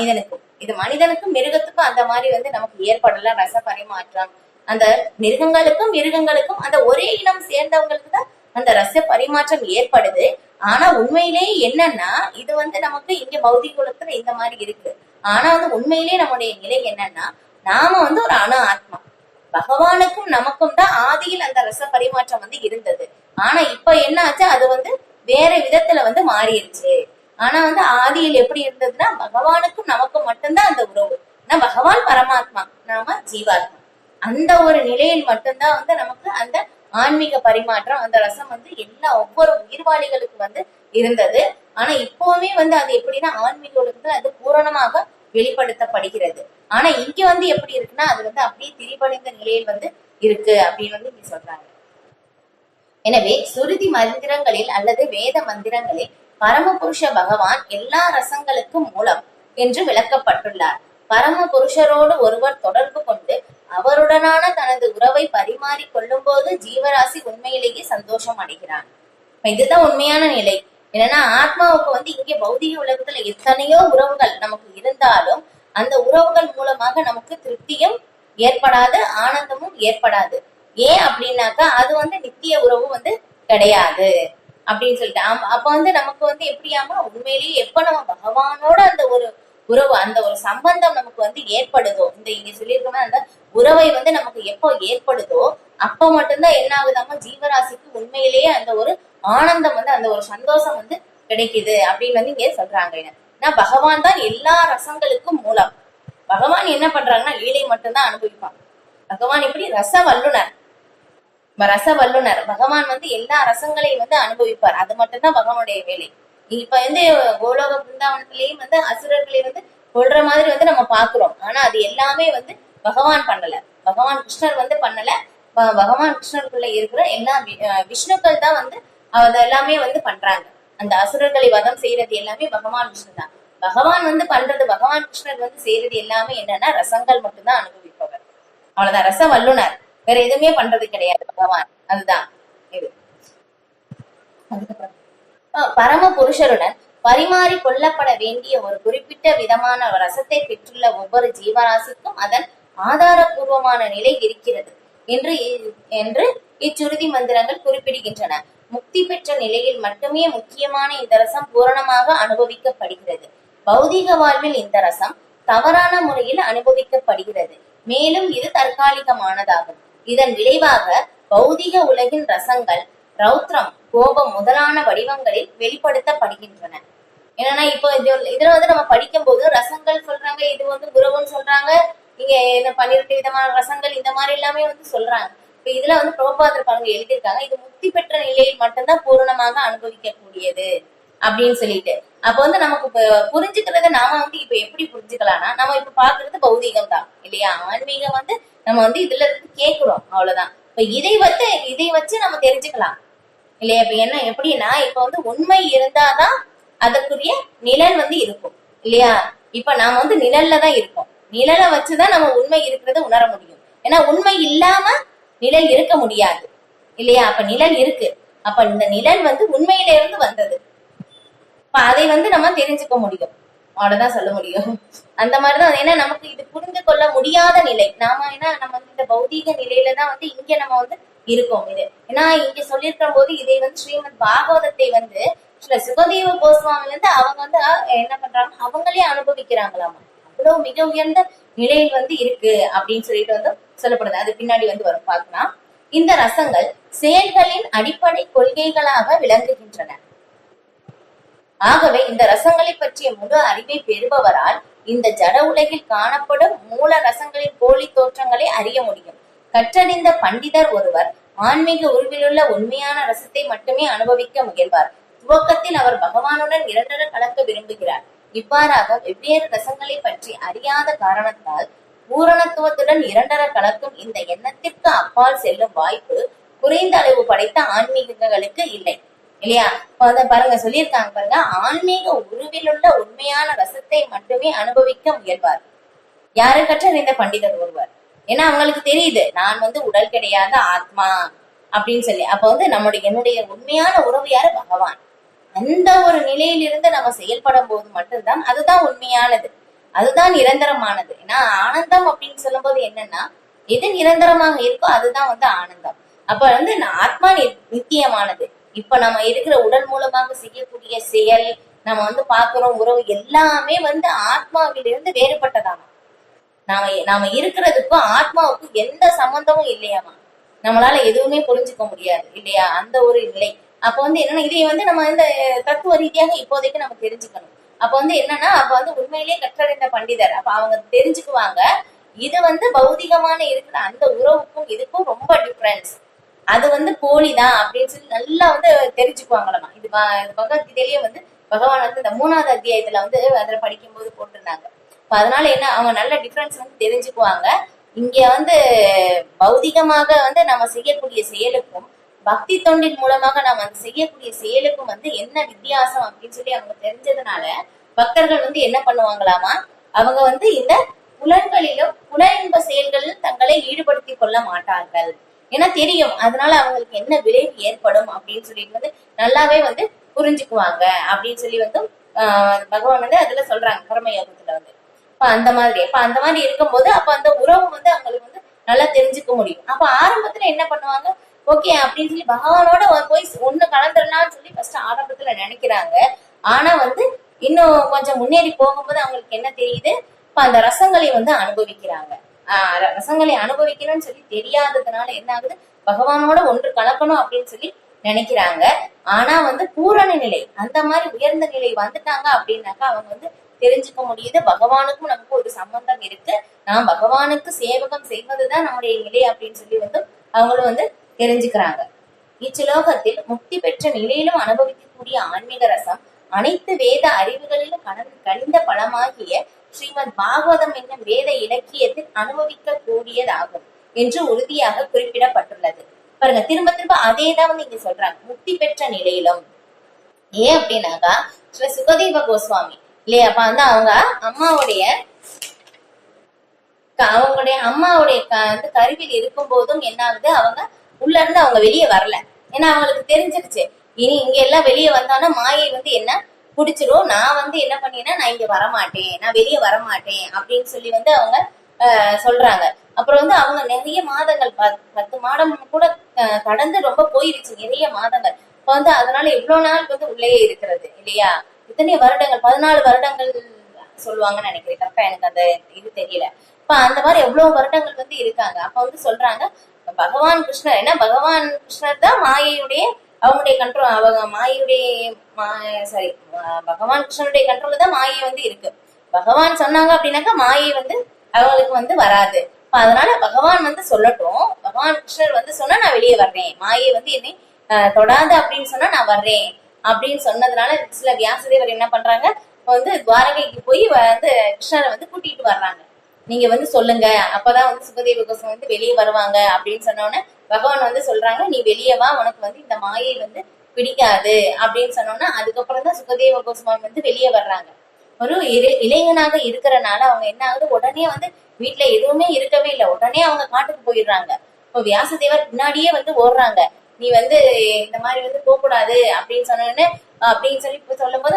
இது மனிதனுக்கும் மிருகத்துக்கும் அந்த மாதிரி வந்து நமக்கு ஏற்படல ரச பரிமாற்றம். அந்த மிருகங்களுக்கும் அந்த ஒரே இனம் சேர்ந்தவங்களுக்கு தான் அந்த ரச பரிமாற்றம் ஏற்படுது. ஆனா உண்மையிலேயே என்னன்னா இது வந்து நமக்கு இங்க பௌதிக உலகத்துல இந்த மாதிரி இருக்கு. ஆனா வந்து உண்மையிலேயே நம்முடைய நிலை என்னன்னா நாம வந்து ஒரு அணு ஆத்மா. பகவானுக்கும் நமக்கும் தான் ஆதியில் அந்த ரச பரிமாற்றம் வந்து இருந்தது. ஆனா இப்ப என்ன ஆச்சு, அது வந்து வேற விதத்துல வந்து மாறிடுச்சு. ஆனா வந்து ஆதியில் எப்படி இருந்ததுன்னா பகவானுக்கும் நமக்கும் மட்டும்தான் அந்த உறவு. பகவான் பரமாத்மா, நாம ஜீவாத்மா. அந்த ஒரு நிலையில் மட்டும்தான் வந்து நமக்கு அந்த ஆன்மீக பரிமாற்றம், அந்த ரசம் வந்து எல்லா ஒவ்வொரு உயிர்வாளிகளுக்கு வந்து இருந்தது. ஆனா இப்பவுமே வந்து அது எப்படின்னா ஆன்மீக உலகத்துல அது பூரணமாக வெளிப்படுத்தப்படுகிறது. ஆனா இங்க வந்து எப்படி இருக்குன்னா அது வந்து அப்படியே திரிபடைந்த நிலையில் வந்து இருக்கு அப்படின்னு வந்து இங்க சொல்றாங்க. எனவே சுருதி மந்திரங்களில் அல்லது வேத மந்திரங்களில் பரமபுருஷ பகவான் எல்லா ரசங்களுக்கும் மூலம் என்று விளக்கப்பட்டுள்ளார். பரம புருஷரோடு ஒருவர் தொடர்பு கொண்டு அவருடனான தனது உறவை பரிமாறி கொள்ளும் போது ஜீவராசி உண்மையிலேயே சந்தோஷம் அடைகிறான். இதுதான் உண்மையான நிலை. என்னன்னா ஆத்மாவுக்கு வந்து இங்கே பௌதிக உலகத்துல எத்தனையோ உறவுகள் நமக்கு இருந்தாலும் அந்த உறவுகள் மூலமாக நமக்கு திருப்தியும் ஏற்படாது, ஆனந்தமும் ஏற்படாது. ஏன் அப்படின்னாக்கா அது வந்து நித்திய உறவு வந்து கிடையாது அப்படின்னு சொல்லிட்டு. அப்ப வந்து நமக்கு வந்து எப்படியாமா உண்மையிலேயே எப்ப நம்ம பகவானோட அந்த ஒரு உறவு, அந்த ஒரு சம்பந்தம் நமக்கு வந்து ஏற்படுதோ, இந்த இங்க சொல்லியிருக்கோம்னா அந்த உறவை வந்து நமக்கு எப்போ ஏற்படுதோ அப்ப மட்டும்தான் என்ன ஆகுதாமா ஜீவராசிக்கு உண்மையிலேயே அந்த ஒரு ஆனந்தம் வந்து அந்த ஒரு சந்தோஷம் வந்து கிடைக்குது அப்படின்னு வந்து இங்க சொல்றாங்க. பகவான் தான் எல்லா ரசங்களுக்கும் மூலம். பகவான் என்ன பண்றாங்கன்னா லீலை மட்டும்தான் அனுபவிப்பான். பகவான் இப்படி ரச வல்லுனர், பகவான் வந்து எல்லா ரசங்களையும் வந்து அனுபவிப்பார். அது மட்டும்தான் பகவானுடைய வேலை. இப்ப வந்து கோலோக பிருந்தாவனத்திலேயும் வந்து அசுரர்களை வந்து கொள்ற மாதிரி வந்து நம்ம பாக்குறோம். ஆனா அது எல்லாமே வந்து பகவான் பண்ணல, பகவான் கிருஷ்ணர் வந்து பண்ணல. பகவான் கிருஷ்ணருக்குள்ள இருக்கிற எல்லா விஷ்ணுக்கள் தான் வந்து அதெல்லாமே வந்து பண்றாங்க. அந்த அசுரர்களை வதம் செய்யறது எல்லாமே பகவான் விஷ்ணு தான். பகவான் வந்து பண்றது, பகவான் கிருஷ்ணர் வந்து செய்யறது எல்லாமே என்னன்னா ரசங்கள் மட்டும்தான் அனுபவிப்பவர். அவ்வளவுதான், ரச வல்லுனர். வேற எதுவுமே பண்றது கிடையாது பகவான். அதுதான் இது. அதுக்கப்புறம் பரம புருஷருடன் பரிமாறி கொள்ளப்பட வேண்டிய ஒரு குறிப்பிட்ட விதமான ரசத்தை பெற்றுள்ள ஒவ்வொரு ஜீவராசிக்கும் அதன் ஆதாரபூர்வமான நிலை இருக்கிறது என்று இச்சுருதி மந்திரங்கள் குறிப்பிடுகின்றன. முக்தி பெற்ற நிலையில் மட்டுமே முக்கியமான இந்த ரசம் பூரணமாக அனுபவிக்கப்படுகிறது. பௌதிக வாழ்வில் இந்த ரசம் தவறான முறையில் அனுபவிக்கப்படுகிறது. மேலும் இது தற்காலிகமானதாகும். இதன் விளைவாக பௌதிக உலகின் ரசங்கள் ரௌத்ரம், கோபம் முதலான வடிவங்களில் வெளிப்படுத்தப்படுகின்றன. என்னன்னா இப்போ இதுல வந்து நம்ம படிக்கும் போது ரசங்கள் சொல்றாங்க, இது வந்து உறவுன்னு சொல்றாங்க, இங்க 12 விதமான ரசங்கள் இந்த மாதிரி எல்லாமே வந்து சொல்றாங்க. இப்ப இதுல வந்து பிரபுபாதர் பாருங்க எழுதியிருக்காங்க, இது முக்தி பெற்ற நிலையில் மட்டும்தான் பூரணமாக அனுபவிக்க கூடியது அப்படின்னு சொல்லிட்டு. அப்ப வந்து நமக்கு புரிஞ்சுக்கிறத நாம வந்து இப்ப எப்படி புரிஞ்சுக்கலாம்னா, நம்ம இப்ப பாக்குறது பௌதிகம் தான் இல்லையா, ஆன்மீகம் வந்து நம்ம வந்து இதுல இருந்து கேட்கிறோம், அவ்வளவுதான். இப்ப இதை வச்சு நம்ம தெரிஞ்சுக்கலாம் இல்லையா. இப்ப என்ன எப்படின்னா, இப்ப வந்து உண்மை இருந்தாதான் அதற்குரிய நிழல் வந்து இருக்கும் இல்லையா. இப்ப நாம வந்து நிழல்ல தான் இருக்கோம், நிழலை வச்சுதான் நம்ம உண்மை இருக்கிறத உணர முடியும். ஏன்னா உண்மை இல்லாம நிழல் இருக்க முடியாது இல்லையா. அப்ப நிழல் இருக்கு, அப்ப இந்த நிழல் வந்து உண்மையில இருந்து வந்தது. இப்ப அதை வந்து நம்ம தெரிஞ்சுக்க முடியும், அவ்வளவுதான் சொல்ல முடியும். அந்த மாதிரிதான். ஏன்னா நமக்கு இது புரிந்து கொள்ள முடியாத நிலை. ஏன்னா நம்ம வந்து இந்த பௌதீக நிலையில தான் வந்து இங்க நம்ம வந்து இருக்கோம். இது ஏன்னா இங்க சொல்லியிருக்கிற போது இதை வந்து ஸ்ரீமத் பாகவதத்தை வந்து சுகதேவ கோஸ்வாமி வந்து அவங்க வந்து என்ன பண்றாங்க, அவங்களே அனுபவிக்கிறாங்களாமா. அவ்வளவு மிக உயர்ந்த நிலையில் வந்து இருக்கு அப்படின்னு சொல்லிட்டு வந்து சொல்லப்படுது. அது பின்னாடி வந்து வரும் பார்க்கலாம். இந்த ரசங்கள் செயல்களின் அடிப்படை கொள்கைகளாக விளங்குகின்றன. ஆகவே இந்த ரசங்களை பற்றிய முழு அறிவை பெறுபவரால் இந்த ஜட உலகில் காணப்படும் மூல ரசங்களின் போலி தோற்றங்களை அறிய முடியும். கற்றறிந்த பண்டிதர் ஒருவர் ஆன்மீக உருவிலுள்ள உண்மையான ரசத்தை மட்டுமே அனுபவிக்க முயல்வார். துவக்கத்தில் அவர் பகவானுடன் இரண்டர கலக்க விரும்புகிறார். இவ்வாறாக வெவ்வேறு ரசங்களை பற்றி அறியாத காரணத்தால் பூரணத்துவத்துடன் இரண்டர கலக்கும் இந்த எண்ணத்திற்கு அப்பால் செல்லும் வாய்ப்பு குறைந்த அளவு படைத்த ஆன்மீகங்களுக்கு இல்லை இல்லையா. பாருங்க சொல்லியிருக்காங்க பாருங்க, ஆன்மீக உருவில் உள்ள உண்மையான ரசத்தை மட்டுமே அனுபவிக்க முயல்வார். யாரு கற்றறிந்த பண்டிதர் ஒருவர். ஏன்னா அவங்களுக்கு தெரியுது நான் வந்து உடல் கிடையாத ஆத்மா அப்படின்னு சொல்லி. அப்ப வந்து என்னுடைய உண்மையான உறவு யாரு, பகவான். அந்த ஒரு நிலையிலிருந்து நம்ம செயல்படும் போது மட்டும்தான் அதுதான் உண்மையானது, அதுதான் நிரந்தரமானது. ஏன்னா ஆனந்தம் அப்படின்னு சொல்லும் போது என்னன்னா, எது நிரந்தரமாக இருக்கோ அதுதான் வந்து ஆனந்தம். அப்ப வந்து ஆத்மா நித்தியமானது. இப்ப நம்ம இருக்கிற உடல் மூலமாக செய்யக்கூடிய செயல், நம்ம வந்து பாக்குறோம் உறவு எல்லாமே வந்து ஆத்மாவிலிருந்து வேறுபட்டதாமா. நாம இருக்கிறதுக்கும் ஆத்மாவுக்கும் எந்த சம்பந்தமும் இல்லையாமா. நம்மளால எதுவுமே புரிஞ்சுக்க முடியாது இல்லையா. அந்த ஒரு நிலை அப்ப வந்து என்னன்னா இதை வந்து நம்ம இந்த தத்துவ ரீதியாக இப்போதைக்கு நம்ம தெரிஞ்சுக்கணும். அப்ப வந்து என்னன்னா அப்ப வந்து உண்மையிலேயே கற்றறிந்த பண்டிதர், அப்ப அவங்க தெரிஞ்சுக்குவாங்க இது வந்து பௌதிகமான இருக்கிற அந்த உறவுக்கும் இதுக்கும் ரொம்ப டிஃபரன்ஸ், அது வந்து போலிதான் அப்படின்னு சொல்லி நல்லா வந்து தெரிஞ்சுக்குவாங்களாமா. இது பகவத்கீதையிலேயே வந்து பகவான் வந்து இந்த 3வது அத்தியாயத்துல வந்து அதுல படிக்கும் போது போட்டிருந்தாங்க. அதனால என்ன அவங்க நல்ல டிஃபரன்ஸ் வந்து தெரிஞ்சுக்குவாங்க. இங்க வந்து பௌதிகமாக வந்து நம்ம செய்யக்கூடிய செயலுக்கும் பக்தி தொண்டின் மூலமாக நாம் வந்து செய்யக்கூடிய செயலுக்கும் வந்து என்ன வித்தியாசம் அப்படின்னு சொல்லி அவங்க தெரிஞ்சதுனால பக்தர்கள் வந்து என்ன பண்ணுவாங்களாமா, அவங்க வந்து இந்த புலன்களிலும் புல இன்ப செயல்களிலும் தங்களை ஈடுபடுத்தி கொள்ள மாட்டார்கள். ஏன்னா தெரியும் அதனால அவங்களுக்கு என்ன விளைவு ஏற்படும் அப்படின்னு சொல்லிட்டு வந்து நல்லாவே வந்து புரிஞ்சுக்குவாங்க அப்படின்னு சொல்லி வந்து பகவான் வந்து அதுல சொல்றாங்க கர்மயோகத்துல வந்து. அப்ப அந்த மாதிரி இருக்கும்போது அப்ப அந்த உறவு வந்து அவங்களுக்கு வந்து நல்லா தெரிஞ்சுக்க முடியும். அப்ப ஆரம்பத்துல என்ன பண்ணுவாங்க, ஓகே அப்படின்னு சொல்லி பகவானோட போய் ஒண்ணு கலந்துடலாம்னு சொல்லி ஃபர்ஸ்ட் ஆரம்பத்துல நினைக்கிறாங்க. ஆனா வந்து இன்னும் கொஞ்சம் முன்னேறி போகும்போது அவங்களுக்கு என்ன தெரியுது, இப்ப அந்த ரசங்களை வந்து அனுபவிக்கிறாங்க. ரசங்களை அனுபவிக்கணும்னு சொல்லி தெரியாததுனால என்ன ஆகுது, பகவானோட ஒன்று கலக்கணும் அப்படின்னு சொல்லி நினைக்கிறாங்க. ஆனா வந்து பூரண நிலை அந்த மாதிரி உயர்ந்த நிலை வந்துட்டாங்க அப்படின்னாக்கா அவங்க வந்து தெரிஞ்சுக்க முடியுது பகவானுக்கும் நமக்கு ஒரு சம்பந்தம் இருக்கு, நாம் பகவானுக்கு சேவகம் செய்வதுதான் நம்முடைய நிலை அப்படின்னு சொல்லி வந்து அவங்களும் வந்து தெரிஞ்சுக்கிறாங்க. இச்சிலோகத்தில் முக்தி பெற்ற நிலையிலும் அனுபவிக்கக்கூடிய ஆன்மீக ரசம் அனைத்து வேத அறிவுகளிலும் கனிந்த பலமாகிய ஸ்ரீமத் பாகவதம் என்னும் வேத இலக்கியத்தில் அனுபவிக்க கூடியதாகும் என்று உறுதியாக குறிப்பிடப்பட்டுள்ளது. பாருங்க திரும்ப திரும்ப அதேதான் வந்து இங்க சொல்றாங்க, முக்தி பெற்ற நிலையிலும். ஏன் அப்படின்னாக்கா ஸ்ரீ சுகதேவ கோஸ்வாமி இல்லையா, அப்ப வந்து அவங்க அம்மாவுடைய வந்து கருவில் இருக்கும் போதும் என்ன ஆகுது, அவங்க உள்ள இருந்து அவங்க வெளியே வரல. ஏன்னா அவங்களுக்கு தெரிஞ்சிருச்சு இனி இங்க எல்லாம் வெளியே வந்தாலும் மாயை வந்து என்ன பிடிச்சிரும், நான் வந்து என்ன பண்ணேன்னா நான் இங்க வரமாட்டேன், நான் வெளியே வரமாட்டேன் அப்படின்னு சொல்லி வந்து அவங்க சொல்றாங்க. அப்புறம் வந்து அவங்க நிறைய மாதங்கள் 10 மாதம் கூட கடந்து ரொம்ப போயிருச்சு, நிறைய மாதங்கள். இப்ப வந்து அதனால எவ்வளவு நாள் வந்து உள்ளேயே இருக்கிறது இல்லையா, இத்தனை வருடங்கள் 14 வருடங்கள் சொல்லுவாங்கன்னு நினைக்கிறேன், கரெக்டா எனக்கு அந்த இது தெரியல. இப்ப அந்த மாதிரி எவ்வளவு வருடங்கள் வந்து இருக்காங்க. அப்ப வந்து சொல்றாங்க பகவான் கிருஷ்ணர், ஏன்னா பகவான் கிருஷ்ணர் தான் மாயையுடைய அவங்களுடைய கண்ட்ரோல், அவங்க மாயுடைய சாரி பகவான் கிருஷ்ணனுடைய கண்ட்ரோல் தான் மாயை வந்து இருக்கு. பகவான் சொன்னாங்க அப்படின்னாக்கா மாயை வந்து அவங்களுக்கு வந்து வராது. அதனால பகவான் வந்து சொல்லட்டும், பகவான் கிருஷ்ணர் வந்து சொன்னா நான் வெளியே வர்றேன், மாயை வந்து என்னை தொடாது அப்படின்னு சொன்னா நான் வர்றேன் அப்படின்னு சொன்னதுனால சில வியாசதேவர் என்ன பண்றாங்க, வந்து துவாரகைக்கு போய் வந்து கிருஷ்ணரை வந்து கூட்டிட்டு வர்றாங்க. நீங்க வந்து சொல்லுங்க, அப்பதான் வந்து சுகதேவ கோஸ்வாமி வந்து வெளியே வருவாங்க அப்படின்னு சொன்னோன்னே பகவான் வந்து சொல்றாங்க, நீ வெளியே வா, உனக்கு வந்து இந்த மாயை வந்து பிடிக்காது அப்படின்னு சொன்னோன்னா அதுக்கப்புறம் தான் சுகதேவ கோஸ்வாமி வந்து வெளியே வர்றாங்க. ஒரு இளைஞனாக இருக்கிறனால அவங்க என்ன ஆகுது, உடனே வந்து வீட்டுல எதுவுமே இருக்கவே இல்லை, உடனே அவங்க காட்டுக்கு போயிடுறாங்க. இப்போ வியாசதேவர் பின்னாடியே வந்து ஓடுறாங்க, நீ வந்து இந்த மாதிரி வந்து போகக்கூடாது அப்படின்னு சொன்னோன்னு அப்படின்னு சொல்லி சொல்லும் போது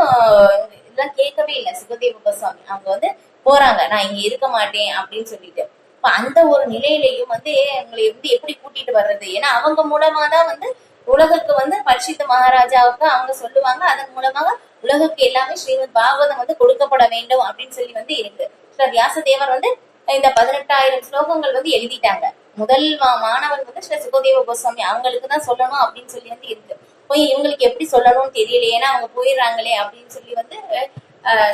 இதெல்லாம் கேட்கவே இல்லை சுகதேவ கோஸ்வாமி. அவங்க வந்து போறாங்க, நான் இங்க இருக்க மாட்டேன் அப்படின்னு சொல்லிட்டு. இப்ப அந்த ஒரு நிலையிலையும் வந்து எங்களை வந்து எப்படி கூட்டிட்டு வர்றது, ஏன்னா அவங்க மூலமாதான் வந்து உலகுக்கு வந்து பரிசுத்த மகாராஜாவுக்கு அவங்க சொல்லுவாங்க, அதன் மூலமாக உலகுக்கு எல்லாமே ஸ்ரீமத் பாகவதம் வந்து கொடுக்கப்பட வேண்டும் அப்படின்னு சொல்லி வந்து இருக்கு. வியாசதேவர் வந்து இந்த 18,000 ஸ்லோகங்கள் வந்து எழுதிட்டாங்க. முதல் மாணவன் வந்து ஸ்ரீ சுகதேவ கோஸ்வாமி, அவங்களுக்கு தான் சொல்லணும் அப்படின்னு சொல்லி வந்து இருக்கு. போய் இவங்களுக்கு எப்படி சொல்லணும்னு தெரியல, ஏன்னா அவங்க போயிடுறாங்களே அப்படின்னு சொல்லி வந்து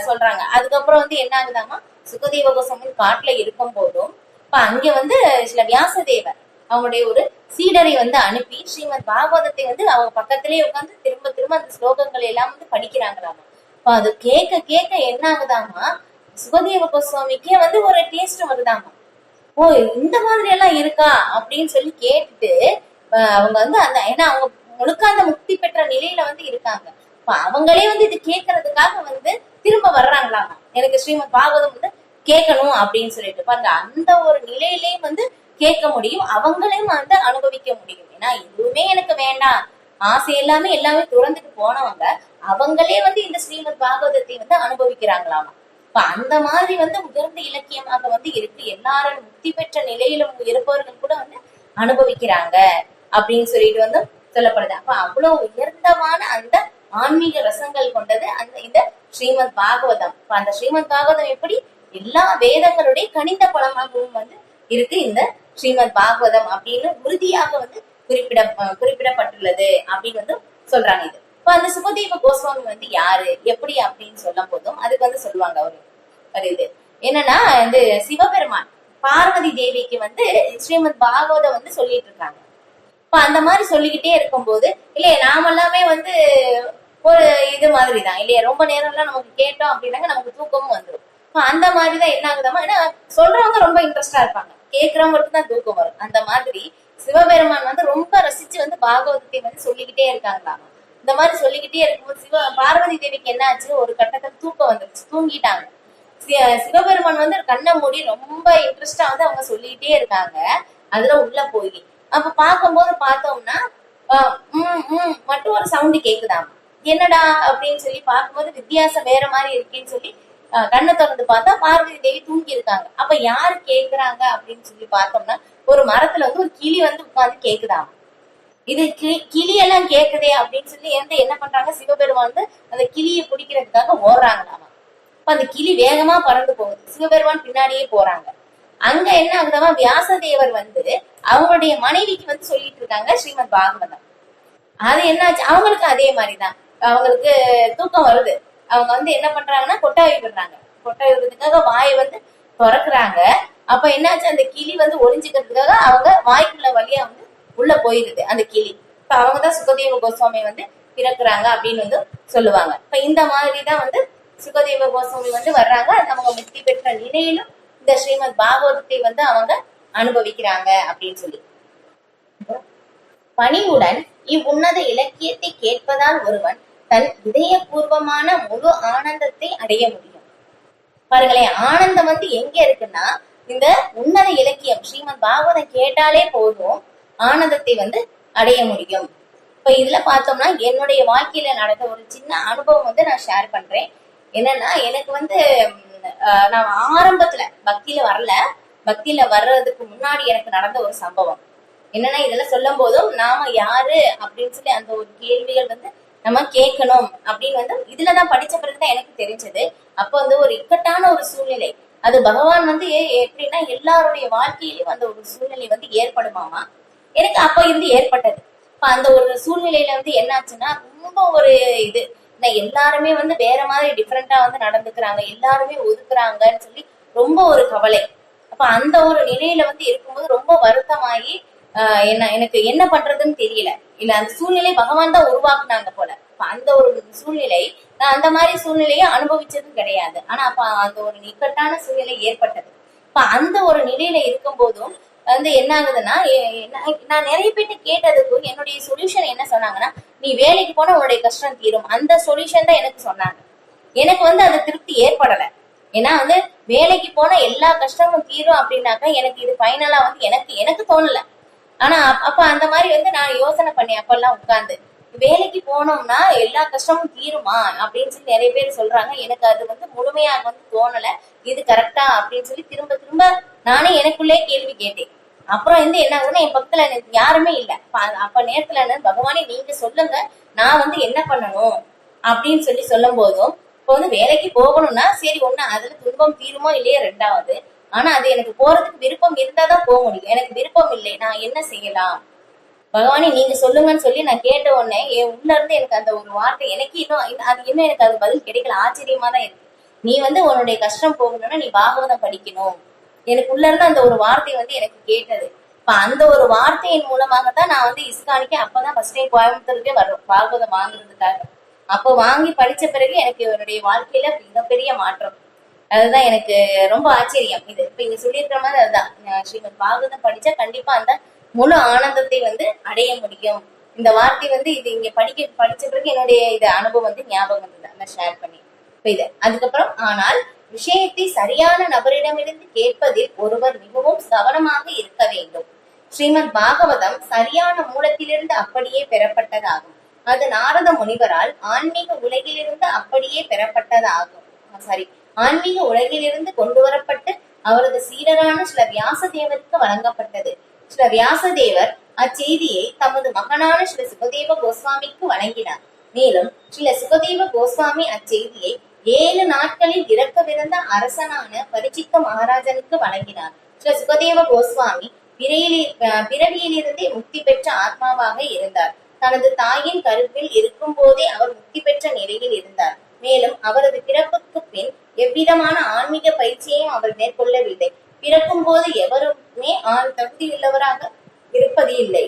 சொல்றாங்க. அதுக்கப்புறம் வந்து என்ன ஆகுதாமா, சுகதேவ கோஸ்வாமி காட்டுல இருக்கும் போதும் இப்ப அங்க வந்து சில வியாசதேவர் அவங்களுடைய ஒரு சீடரை வந்து அனுப்பி ஸ்ரீமத் பாகவதத்தை வந்து அவங்க பக்கத்திலேயே உட்காந்து திரும்ப திரும்ப அந்த ஸ்லோகங்கள் எல்லாம் வந்து படிக்கிறாங்களாமா. இப்ப அது கேட்க கேட்க என்ன ஆகுதாமா, சுகதேவ கோஸ்வாமிக்கே வந்து ஒரு டேஸ்ட் வருதாமா, ஓ இந்த மாதிரி எல்லாம் இருக்கா அப்படின்னு சொல்லி கேட்டுட்டு அவங்க வந்து அந்த ஏன்னா அவங்க முழுக்க அந்த முக்தி பெற்ற நிலையில வந்து இருக்காங்க. அவங்களே வந்து இது கேட்கறதுக்காக வந்து திரும்ப வர்றாங்களாமா, எனக்கு ஸ்ரீமத் பாகவதம் வந்து கேட்கணும் அப்படின்னு சொல்லிட்டு. பாருங்க அந்த ஒரு நிலையிலையும் வந்து கேட்க முடியும், அவங்களையும் வந்து அனுபவிக்க முடியும். ஏன்னா எதுவுமே எனக்கு வேண்டாம், ஆசை எல்லாமே துறந்துட்டு போனவங்க அவங்களே வந்து இந்த ஸ்ரீமத் பாகவதத்தை வந்து அனுபவிக்கிறாங்களாமா. இப்ப அந்த மாதிரி வந்து உயர்ந்த இலக்கியமாக வந்து இருக்கு, எல்லாரும் முக்தி பெற்ற நிலையிலும் இருப்பவர்கள் கூட வந்து அனுபவிக்கிறாங்க அப்படின்னு சொல்லிட்டு வந்து சொல்லப்படுது. அப்ப அவ்வளவு உயர்ந்தமான அந்த ஆன்மீக ரசங்கள் கொண்டது அந்த இந்த ஸ்ரீமத் பாகவதம். அந்த ஸ்ரீமத் பாகவதம் எப்படி எல்லா வேதங்களுடைய கனிந்த பலமாகவும் வந்து இருக்கு இந்த ஸ்ரீமத் பாகவதம் அப்படின்னு உறுதியாக வந்து குறிப்பிடப்பட்டுள்ளது அப்படின்னு வந்து சொல்றாங்க இது. இப்ப அந்த சுகதேவ கோஸ்வாமி வந்து யாரு எப்படி அப்படின்னு சொல்லும் போதும் அதுக்கு வந்து சொல்லுவாங்க ஒரு இது என்னன்னா இந்த சிவபெருமான் பார்வதி தேவிக்கு வந்து ஸ்ரீமத் பாகவதம் வந்து சொல்லிட்டு இருக்காங்க. இப்ப அந்த மாதிரி சொல்லிக்கிட்டே இருக்கும்போது இல்லையா நாம எல்லாமே வந்து ஒரு இது மாதிரிதான் இல்லையா, ரொம்ப நேரம் எல்லாம் நமக்கு கேட்டோம் அப்படின்னாங்க நமக்கு தூக்கமும் வந்துடும். அந்த மாதிரிதான் என்ன ஆகுதாமா, ஏன்னா சொல்றவங்க ரொம்ப இன்ட்ரெஸ்டா இருப்பாங்க, கேட்கறவங்களுக்கு தான் தூக்கம் வரும். அந்த மாதிரி சிவபெருமான் வந்து ரொம்ப ரசிச்சு வந்து பாகவதத்தை வந்து சொல்லிக்கிட்டே இருக்காங்களாம். இந்த மாதிரி சொல்லிக்கிட்டே இருக்கும்போது பார்வதி தேவிக்கு என்ன ஆச்சு, ஒரு கட்டத்தில் தூக்கம் வந்துருச்சு, தூங்கிட்டாங்க. சிவபெருமான் வந்து கண்ணை மூடி ரொம்ப இன்ட்ரெஸ்டா வந்து அவங்க சொல்லிக்கிட்டே இருக்காங்க. அதுல உள்ள போய் அப்ப பார்க்கும்போது பார்த்தோம்னா மட்டும் ஒரு சவுண்டு கேக்குதாம். என்னடா அப்படின்னு சொல்லி பார்க்கும்போது வித்தியாசம் வேற மாதிரி இருக்கேன்னு சொல்லி கண்ணை திறந்து பார்த்தா பார்வதி தேவி தூங்கி இருக்காங்க. அப்ப யாரு கேக்குறாங்க அப்படின்னு சொல்லி பார்த்தோம்னா ஒரு மரத்துல வந்து ஒரு கிளி வந்து உட்கார்ந்து கேக்குதாம். இது கிளியெல்லாம் கேக்குதே அப்படின்னு சொல்லி என்ன பண்றாங்க, சிவபெருமான் வந்து அந்த கிளியை பிடிக்கிறதுக்காக ஓடுறாங்களாமா. அப்ப அந்த கிளி வேகமா பறந்து போகுது, சிவபெருமான் பின்னாடியே போறாங்க. அங்க என்ன ஆகுதமா, வியாசதேவர் வந்து அவங்களுடைய மனைவிக்கு வந்து சொல்லிட்டு இருக்காங்க ஸ்ரீமத் பாகவதம். அது என்னாச்சு, அவங்களுக்கு அதே மாதிரிதான் அவங்களுக்கு தூக்கம் வருது. அவங்க வந்து என்ன பண்றாங்கன்னா கொட்டாவி விடுறாங்க. கொட்டாவி விடுறதுக்காக வாயை வந்து திறக்குறாங்க. அப்ப என்னாச்சு, அந்த கிளி வந்து ஒளிஞ்சுக்கிறதுக்காக அவங்க வாய்க்குள்ள வழியா வந்து உள்ள போயிருது அந்த கிளி. இப்ப அவங்கதான் சுகதேவ கோஸ்வாமி வந்து பிறக்குறாங்க அப்படின்னு வந்து சொல்லுவாங்க. இப்ப இந்த மாதிரிதான் வந்து சுகதேவ கோஸ்வாமி வந்து வர்றாங்க. அவங்க முக்தி பெற்ற நிலையிலும் இந்த ஸ்ரீமத் பாகவதத்தை வந்து அவங்க அனுபவிக்கிறாங்க அப்படின்னு சொல்லி. பணிவுடன் இவ்வுன்னத இலக்கியத்தை கேட்பதால் ஒருவன் தன் இதயபூர்வமான முழு ஆனந்தத்தை அடைய முடியும். பாருங்களேன், ஆனந்தம் வந்து எங்க இருக்குன்னா இந்த உன்னத இலக்கியம் ஸ்ரீமத் பாகவதம் கேட்டாலே போதும் ஆனந்தத்தை வந்து அடைய முடியும். இப்ப இதுல பார்த்தோம்னா என்னுடைய வாழ்க்கையில நடந்த ஒரு சின்ன அனுபவம் வந்து நான் ஷேர் பண்றேன். என்னன்னா எனக்கு வந்து நான் ஆரம்பத்துல பக்தியில வரல, பக்தியில வர்றதுக்கு முன்னாடி எனக்கு நடந்த ஒரு சம்பவம் என்னன்னா, இதெல்லாம் சொல்லும் போதும் நாம யாரு அப்படின்னு சொல்லி அந்த ஒரு கேள்விகள் வந்து நம்ம கேட்கணும் அப்படின்னு வந்து இதுலதான் படிச்ச பிறகுதான் எனக்கு தெரிஞ்சது. அப்ப வந்து ஒரு இக்கட்டான ஒரு சூழ்நிலை, அது பகவான் வந்து எப்படின்னா எல்லாருடைய வாழ்க்கையிலும் அந்த ஒரு சூழ்நிலை வந்து ஏற்படுமாமா. எனக்கு அப்ப இருந்து ஏற்பட்டது. இப்ப அந்த ஒரு சூழ்நிலையில வந்து என்னாச்சுன்னா ரொம்ப ஒரு இது எல்லாருமே வந்து வேற மாதிரி டிஃப்ரெண்டா வந்து நடந்துக்கிறாங்க, எல்லாருமே ஒதுக்குறாங்கன்னு சொல்லி ரொம்ப ஒரு கவலை. அப்ப அந்த ஒரு நிலையில வந்து இருக்கும்போது ரொம்ப வருத்தமாயி எனக்கு என்ன பண்றதுன்னு தெரியல. இல்ல அந்த சூழ்நிலை பகவான் தான் உருவாக்குனாங்க போல. அந்த ஒரு சூழ்நிலை நான் அந்த மாதிரி சூழ்நிலையை அனுபவிச்சதும் கிடையாது. ஆனா அப்ப அந்த ஒரு நிக்கட்டான சூழ்நிலை ஏற்பட்டது. இப்ப அந்த ஒரு நிலையில இருக்கும் போதும் வந்து என்ன ஆகுதுன்னா, நான் நிறைய பேர்ட்ட கேட்டதுக்கும் என்னுடைய சொல்யூஷன் என்ன சொன்னாங்கன்னா, நீ வேலைக்கு போனா உன்னுடைய கஷ்டம் தீரும், அந்த சொல்யூஷன் தான் எனக்கு சொன்னாங்க. எனக்கு வந்து அது திருப்தி ஏற்படல. ஏன்னா வந்து வேலைக்கு போனா எல்லா கஷ்டமும் தீரும் அப்படின்னாக்கா எனக்கு இது ஃபைனலா வந்து எனக்கு தோணல. ஆனா அப்ப அந்த மாதிரி வந்து நான் யோசனை பண்ணேன். அப்பெல்லாம் உட்கார்ந்து வேலைக்கு போனோம்னா எல்லா கஷ்டமும் தீருமா அப்படின்னு சொல்லி நிறைய பேர் சொல்றாங்க. எனக்கு அது வந்து முழுமையாக வந்து தோணல, இது கரெக்டா அப்படின்னு சொல்லி திரும்ப திரும்ப நானே எனக்குள்ளே கேள்வி கேட்டேன். அப்புறம் வந்து என்ன ஆகுதுன்னா, என் பக்கத்துல எனக்கு யாருமே இல்லை. அப்ப நேரத்துல என்ன, பகவானே நீங்க சொல்லுங்க நான் வந்து என்ன பண்ணணும் அப்படின்னு சொல்லி சொல்லும் போதும், இப்ப வந்து வேலைக்கு போகணும்னா சரி ஒண்ணு அதுல துன்பம் தீருமோ இல்லையோ ரெண்டாவது, ஆனா அது எனக்கு போறதுக்கு விருப்பம் இருந்தாதான் போக முடியும். எனக்கு விருப்பம் இல்லை, நான் என்ன செய்யலாம் பகவானே நீங்க சொல்லுங்கன்னு சொல்லி நான் கேட்ட உடனே என் உள்ள இருந்து எனக்கு அந்த ஒரு வார்த்தை எனக்கு இன்னும் எனக்கு அது பதில் கிடைக்கல. ஆச்சரியமா தான் இருக்கு. நீ வந்து உன்னுடைய கஷ்டம் போகணும்னா நீ பாகவதம் படிக்கணும். எனக்கு உள்ள இருந்து அந்த ஒரு வார்த்தை வந்து எனக்கு கேட்டது. இப்ப அந்த ஒரு வார்த்தையின் மூலமாகத்தான் நான் வந்து இஸ்கானுக்கு அப்பதான் ஃபர்ஸ்ட் டைம் கோயம்புத்தூருக்கே வரும் பாகவதம் வாங்குறதுக்காக. அப்போ வாங்கி படிச்ச பிறகு எனக்கு என்னுடைய வாழ்க்கையில மிகப்பெரிய மாற்றம். அதுதான் எனக்கு ரொம்ப ஆச்சரியம். இது இப்ப இங்க சொல்லியிருக்கிற மாதிரி அதுதான், ஸ்ரீமத் பாகவதம் படிச்சா கண்டிப்பா அந்த முழு ஆனந்தத்தை வந்து அடைய முடியும். இந்த வார்த்தை வந்து இது இங்க படிச்ச பிறகு என்னுடைய இது அனுபவம் வந்து ஞாபகம் வந்தது, நான் ஷேர் பண்ணி இது. அதுக்கப்புறம் ஆனால் விஷயத்தை சரியான நபரிடமிருந்து கேட்பதில் ஒருவர் மிகவும் கவனமாக இருக்க வேண்டும். ஸ்ரீமத் பாகவதம் சரியான மூலத்திலிருந்து அப்படியே பெறப்பட்டதாகும். அது நாரத முனிவரால் ஆன்மீக உலகிலிருந்து அப்படியே பெறப்பட்டதாகும். ஆன்மீக உலகிலிருந்து கொண்டு வரப்பட்டு அவரது சீடரான சில வியாசதேவருக்கு வழங்கப்பட்டது. சில வியாசதேவர் அச்செய்தியை தமது மகனான ஸ்ரீ சுகதேவ கோஸ்வாமிக்கு வழங்கினார். மேலும் சில சுகதேவ கோஸ்வாமி அச்செய்தியை 7 நாட்களில் இறக்கவிருந்த அரசனான பரிச்சித்த மகாராஜனுக்கு வழங்கினார். சில சுகதேவ கோஸ்வாமி பிறவியிலிருந்தே முக்தி பெற்ற ஆத்மாவாக இருந்தார். தனது தாயின் கருவில் இருக்கும் போதே அவர் முக்தி பெற்ற நிலையில் இருந்தார். மேலும் அவரது பிறப்புக்கு பின் எவ்விதமான ஆன்மீக பயிற்சியையும் அவர் மேற்கொள்ளவில்லை. பிறக்கும் போது எவருமே தகுதியுள்ளவராக இருப்பது இல்லை.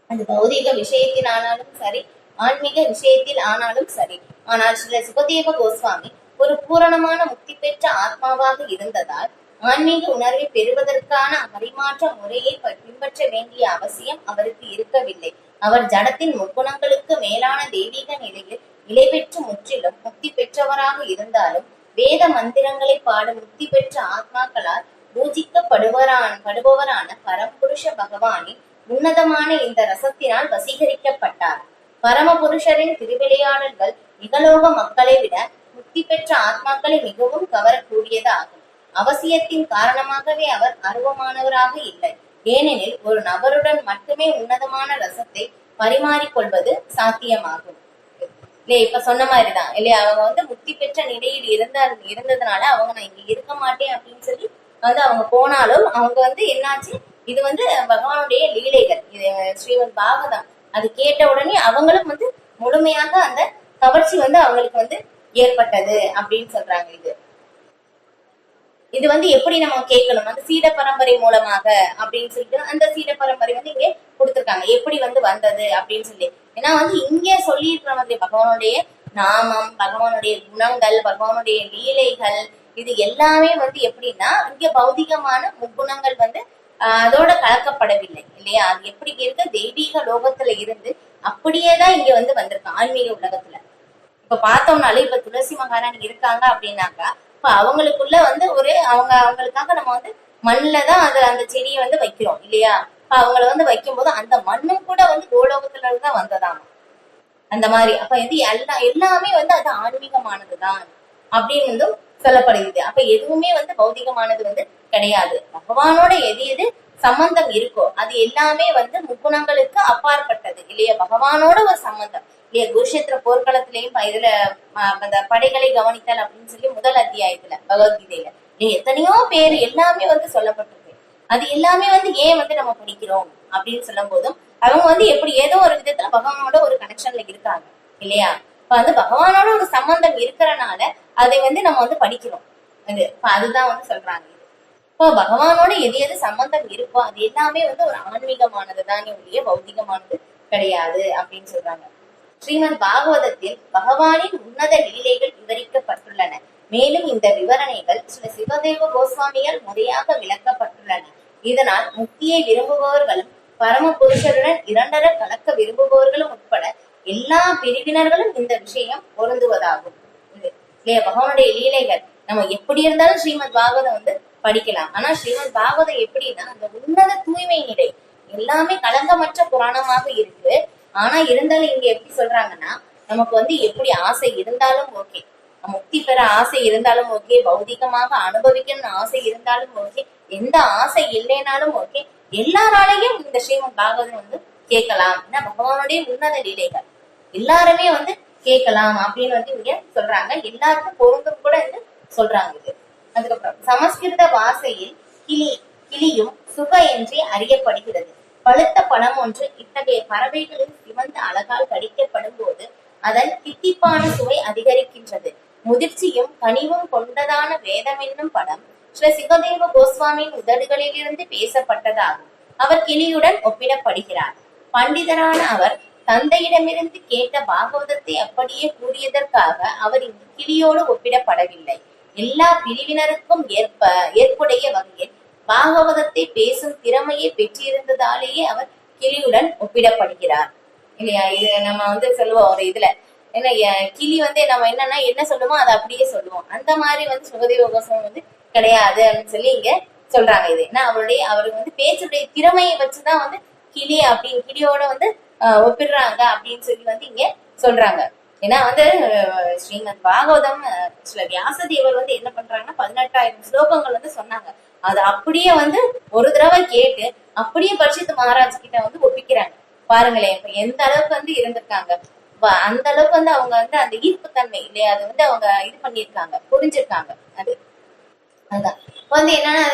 அது பௌதிக விஷயத்தில் ஆனாலும் சரி, ஆன்மீக விஷயத்தில் ஆனாலும் சரி. ஆனால் ஸ்ரீ சுகதேவ கோஸ்வாமி ஒரு பூரணமான முக்தி பெற்ற ஆத்மாவாக இருந்ததால் ஆன்மீக உணர்வை பெறுவதற்கான பரிமாற்ற முறையை பின்பற்ற வேண்டிய அவசியம் அவருக்கு இருக்கவில்லை. அவர் ஜடத்தின் முக்குணங்களுக்கு மேலான தெய்வீக நிலையில் நிலை பெற்று முற்றிலும் முக்தி பெற்றவராக இருந்தாலும் வேத மந்திரங்களை பாடும் முக்தி பெற்ற ஆத்மாக்களால் பூஜிக்கப்படுபவரான பரம்புருஷ பகவானின் உன்னதமான இந்த ரசத்தினால் வசீகரிக்கப்பட்டார். பரமபுருஷரின் திருவிளையாடல்கள் இகலோக மக்களை விட முக்தி பெற்ற ஆத்மாக்களை மிகவும் கவரக்கூடியதாகும். அவசியத்தின் காரணமாகவே அவர் அருவமானவராக இல்லை. ஏனெனில் ஒரு நபருடன் மட்டுமே உன்னதமான ரசத்தை பரிமாறிக்கொள்வது சாத்தியமாகும். இல்லையா, இப்ப சொன்ன மாதிரிதான் இல்லையா, அவங்க முக்தி பெற்ற நிலையில் இருந்ததுனால அவங்க நான் இங்க இருக்க மாட்டேன் அப்படின்னு சொல்லி அவங்க போனாலும் அவங்க என்னாச்சு, இது பகவானுடைய லீலைகள், இது ஸ்ரீமத் பாகவதம். அது கேட்ட உடனே அவங்களும் முழுமையாக அந்த கவர்ச்சி அவங்களுக்கு ஏற்பட்டது அப்படின்னு சொல்றாங்க. இது எப்படி நம்ம கேட்கணும், அந்த சீட பரம்பரை மூலமாக அப்படின்னு சொல்லிட்டு அந்த சீட பரம்பரை இங்க கொடுத்திருக்காங்க எப்படி வந்தது அப்படின்னு சொல்லி. ஏன்னா இங்கே சொல்லி இருக்கிற மாதிரி பகவானுடைய நாமம், பகவானுடைய குணங்கள், பகவானுடைய லீலைகள், இது எல்லாமே எப்படின்னா இங்க பௌதிகமான முக்குணங்கள் அதோட கலக்கப்படவில்லை இல்லையா. அது எப்படி இருக்க தெய்வீக லோகத்துல இருந்து அப்படியேதான் இங்க வந்திருக்கு ஆன்மீக உலகத்துல. இப்ப பார்த்தோம்னாலே இப்ப துளசி மகாராணி இருக்காங்க அப்படின்னாக்கா, இப்ப அவங்களுக்குள்ள ஒரு அவங்களுக்காக நம்ம மண்ணுலதான் அந்த செடியை வைக்கிறோம் இல்லையா. இப்ப அவங்கள வைக்கும் போது அந்த மண்ணும் கூட கோலோகத்துல இருந்துதான் வந்ததாம் அந்த மாதிரி. அப்ப எல்லாமே அது ஆன்மீகமானதுதான் அப்படின்னு சொல்லப்படுகிறது. அப்ப எதுவுமே பௌதிகமானது கிடையாது. பகவானோட எது சம்பந்தம் இருக்கோ அது எல்லாமே முக்குணங்களுக்கு அப்பாற்பட்டது இல்லையா. பகவானோட ஒரு சம்பந்தம் இல்லையா. குருஷேத்திர போர்க்களத்திலையும் இதுல அந்த படைகளை கவனித்தல் அப்படின்னு சொல்லி முதல் அத்தியாயத்துல பகவத்கீதையில எத்தனையோ பேர் எல்லாமே சொல்லப்பட்டிருக்கு. அது எல்லாமே ஏன் நம்ம படிக்கிறோம் அப்படின்னு சொல்லும் போதும் அவங்க எப்படி ஏதோ ஒரு விதத்துல பகவானோட ஒரு கனெக்ஷன்ல இருக்காங்க இல்லையா. இப்ப பகவானோட ஒரு சம்பந்தம் இருக்கிறனால அதை நம்ம படிக்கிறோம். அதுதான் சொல்றாங்க. இப்போ பகவானோட எது சம்பந்தம் இருக்கோ அது எல்லாமே ஒரு ஆன்மீகமானதுதான் ஒழிய பௌதிகமானது கிடையாது அப்படின்னு சொல்றாங்க. ஸ்ரீமத் பாகவதத்தில் பகவானின் உன்னத லீலைகள் விவரிக்கப்பட்டுள்ளன. மேலும் இந்த விவரணைகள் ஸ்ரீ சிவதேவ கோஸ்வாமியால் முறையாக விளக்கப்பட்டுள்ளன. இதனால் முக்தியை விரும்புபவர்களும் பரம புருஷருடன் இரண்டர கலக்க விரும்புபவர்களும் உட்பட எல்லா பிரிவினர்களும் இந்த விஷயம் பொருந்துவதாகும். இல்லையா, பகவானுடைய லீலைகள் நம்ம எப்படி இருந்தாலும் ஸ்ரீமத் பாகவதம் படிக்கலாம். ஆனா ஸ்ரீமத் பாகவதம் எப்படின்னா அந்த உன்னத தூய்மை நிலை எல்லாமே களங்கமற்ற புராணமாக இருக்கு. ஆனா இருந்தாலும் இங்க எப்படி சொல்றாங்கன்னா, நமக்கு எப்படி ஆசை இருந்தாலும் ஓகே, முக்தி பெற ஆசை இருந்தாலும் ஓகே, பௌதிகமாக அனுபவிக்கணும்னு ஆசை இருந்தாலும் ஓகே, எந்த ஆசை இல்லைனாலும் ஓகே, எல்லாராலையும் இந்த ஸ்ரீமத் பாகவதம் கேட்கலாம். ஏன்னா பகவானுடைய உன்னத லீலைகள் எல்லாருமே கேட்கலாம் அப்படின்னு இங்க சொல்றாங்க. எல்லாருக்கும் பொருந்தும் கூட சொல்றாங்க இது. அதுக்கப்புறம் சமஸ்கிருத பாஷையில் கிளியும் சுக என்றே அறியப்படுகிறது. பழுத்த பழம் ஒன்று இத்தகைய பறவைகளின் சிவந்த அழகால் கடிக்கப்படும் போது அதன் தித்திப்பான சுவை அதிகரிக்கின்றது. முதிர்ச்சியும் கனிவும் கொண்டதான வேதம் என்னும் படம் ஸ்ரீ சுகதேவ கோஸ்வாமியின் உதடுகளிலிருந்து பேசப்பட்டதாகும். அவர் கிளியுடன் ஒப்பிடப்படுகிறார். பண்டிதரான அவர் தந்தையிடமிருந்து கேட்ட பாகவதத்தை அப்படியே கூறியதற்காக அவர் இங்கு கிளியோடு ஒப்பிடப்படவில்லை. எல்லா பிரிவினருக்கும் ஏற்புடைய வகையில் பாகவதத்தை பேசும் திறமையை பெற்றிருந்ததாலேயே அவர் கிளியுடன் ஒப்பிடப்படுகிறார் இல்லையா. இது நம்ம சொல்லுவோம் ஒரு இதுல ஏன்னா கிளி நம்ம என்ன சொல்லுவோம் அதை அப்படியே சொல்லுவோம். அந்த மாதிரி சுகதேவ கோஸ்வாமி கிடையாது அப்படின்னு சொல்லி இங்க சொல்றாங்க. இது ஏன்னா அவருக்கு பேச்சுடைய திறமையை வச்சுதான் கிளி அப்படின்னு கிளியோட ஒப்பிடுறாங்க அப்படின்னு சொல்லி இங்க சொல்றாங்க. ஏன்னா ஸ்ரீமத் பாகவதம் சில வியாசதேவர் என்ன பண்றாங்கன்னா 18,000 ஸ்லோகங்கள் சொன்னாங்க. அது அப்படியே ஒரு தடவை கேட்டு அப்படியே பரிஷித் மகாராஜ் கிட்ட ஒப்பிக்கிறாங்க. பாருங்களேன் இப்ப எந்த அளவுக்கு இருந்திருக்காங்க. அந்த அளவுக்கு அவங்க அந்த ஈர்ப்பு தன்மை இல்லையா அது அவங்க இது பண்ணிருக்காங்க, புரிஞ்சிருக்காங்க. அதுதான் இப்ப என்னன்னா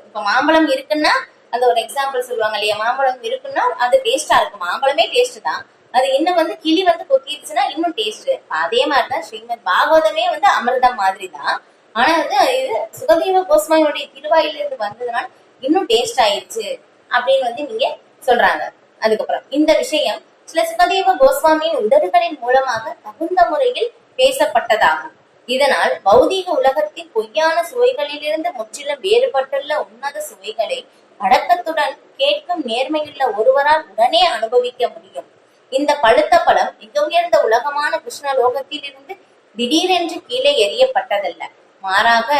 இப்ப மாம்பழம் இருக்குன்னா அந்த ஒரு எக்ஸாம்பிள் சொல்லுவாங்க இல்லையா, மாம்பழம் இருக்குன்னா அது டேஸ்டா இருக்கும், மாம்பழமே டேஸ்ட் தான், அது இன்னும் வந்து கிளி வந்து கொத்திடுச்சுன்னா இன்னும் டேஸ்ட். அதே மாதிரிதான் ஸ்ரீமத் பாகவதமே வந்து அமிர்தம் மாதிரி தான். ஆனா வந்து இது சுகதேவ கோஸ்வாமியோடைய திருவாயில இருந்து வந்ததுனால இன்னும் டேஸ்ட் ஆயிடுச்சு அப்படின்னு வந்து நீங்க சொல்றாங்க. அதுக்கப்புறம் இந்த விஷயம் சில சுகதேவ கோஸ்வாமியின் உதடுகளின் மூலமாக தகுந்த முறையில் பேசப்பட்டதாகும். இதனால் பௌதீக உலகத்தின் பொய்யான சுவைகளிலிருந்து முற்றிலும் வேறுபட்டுள்ள உன்னத சுவைகளை அடக்கத்துடன் கேட்கும் நேர்மையுள்ள ஒருவரால் உடனே அனுபவிக்க முடியும். இந்த பழுத்த பழம் மிக உயர்ந்த உலகமான கிருஷ்ணலோகத்தில் இருந்து திடீரென்று கீழே எறியப்பட்டதல்ல, மாறாக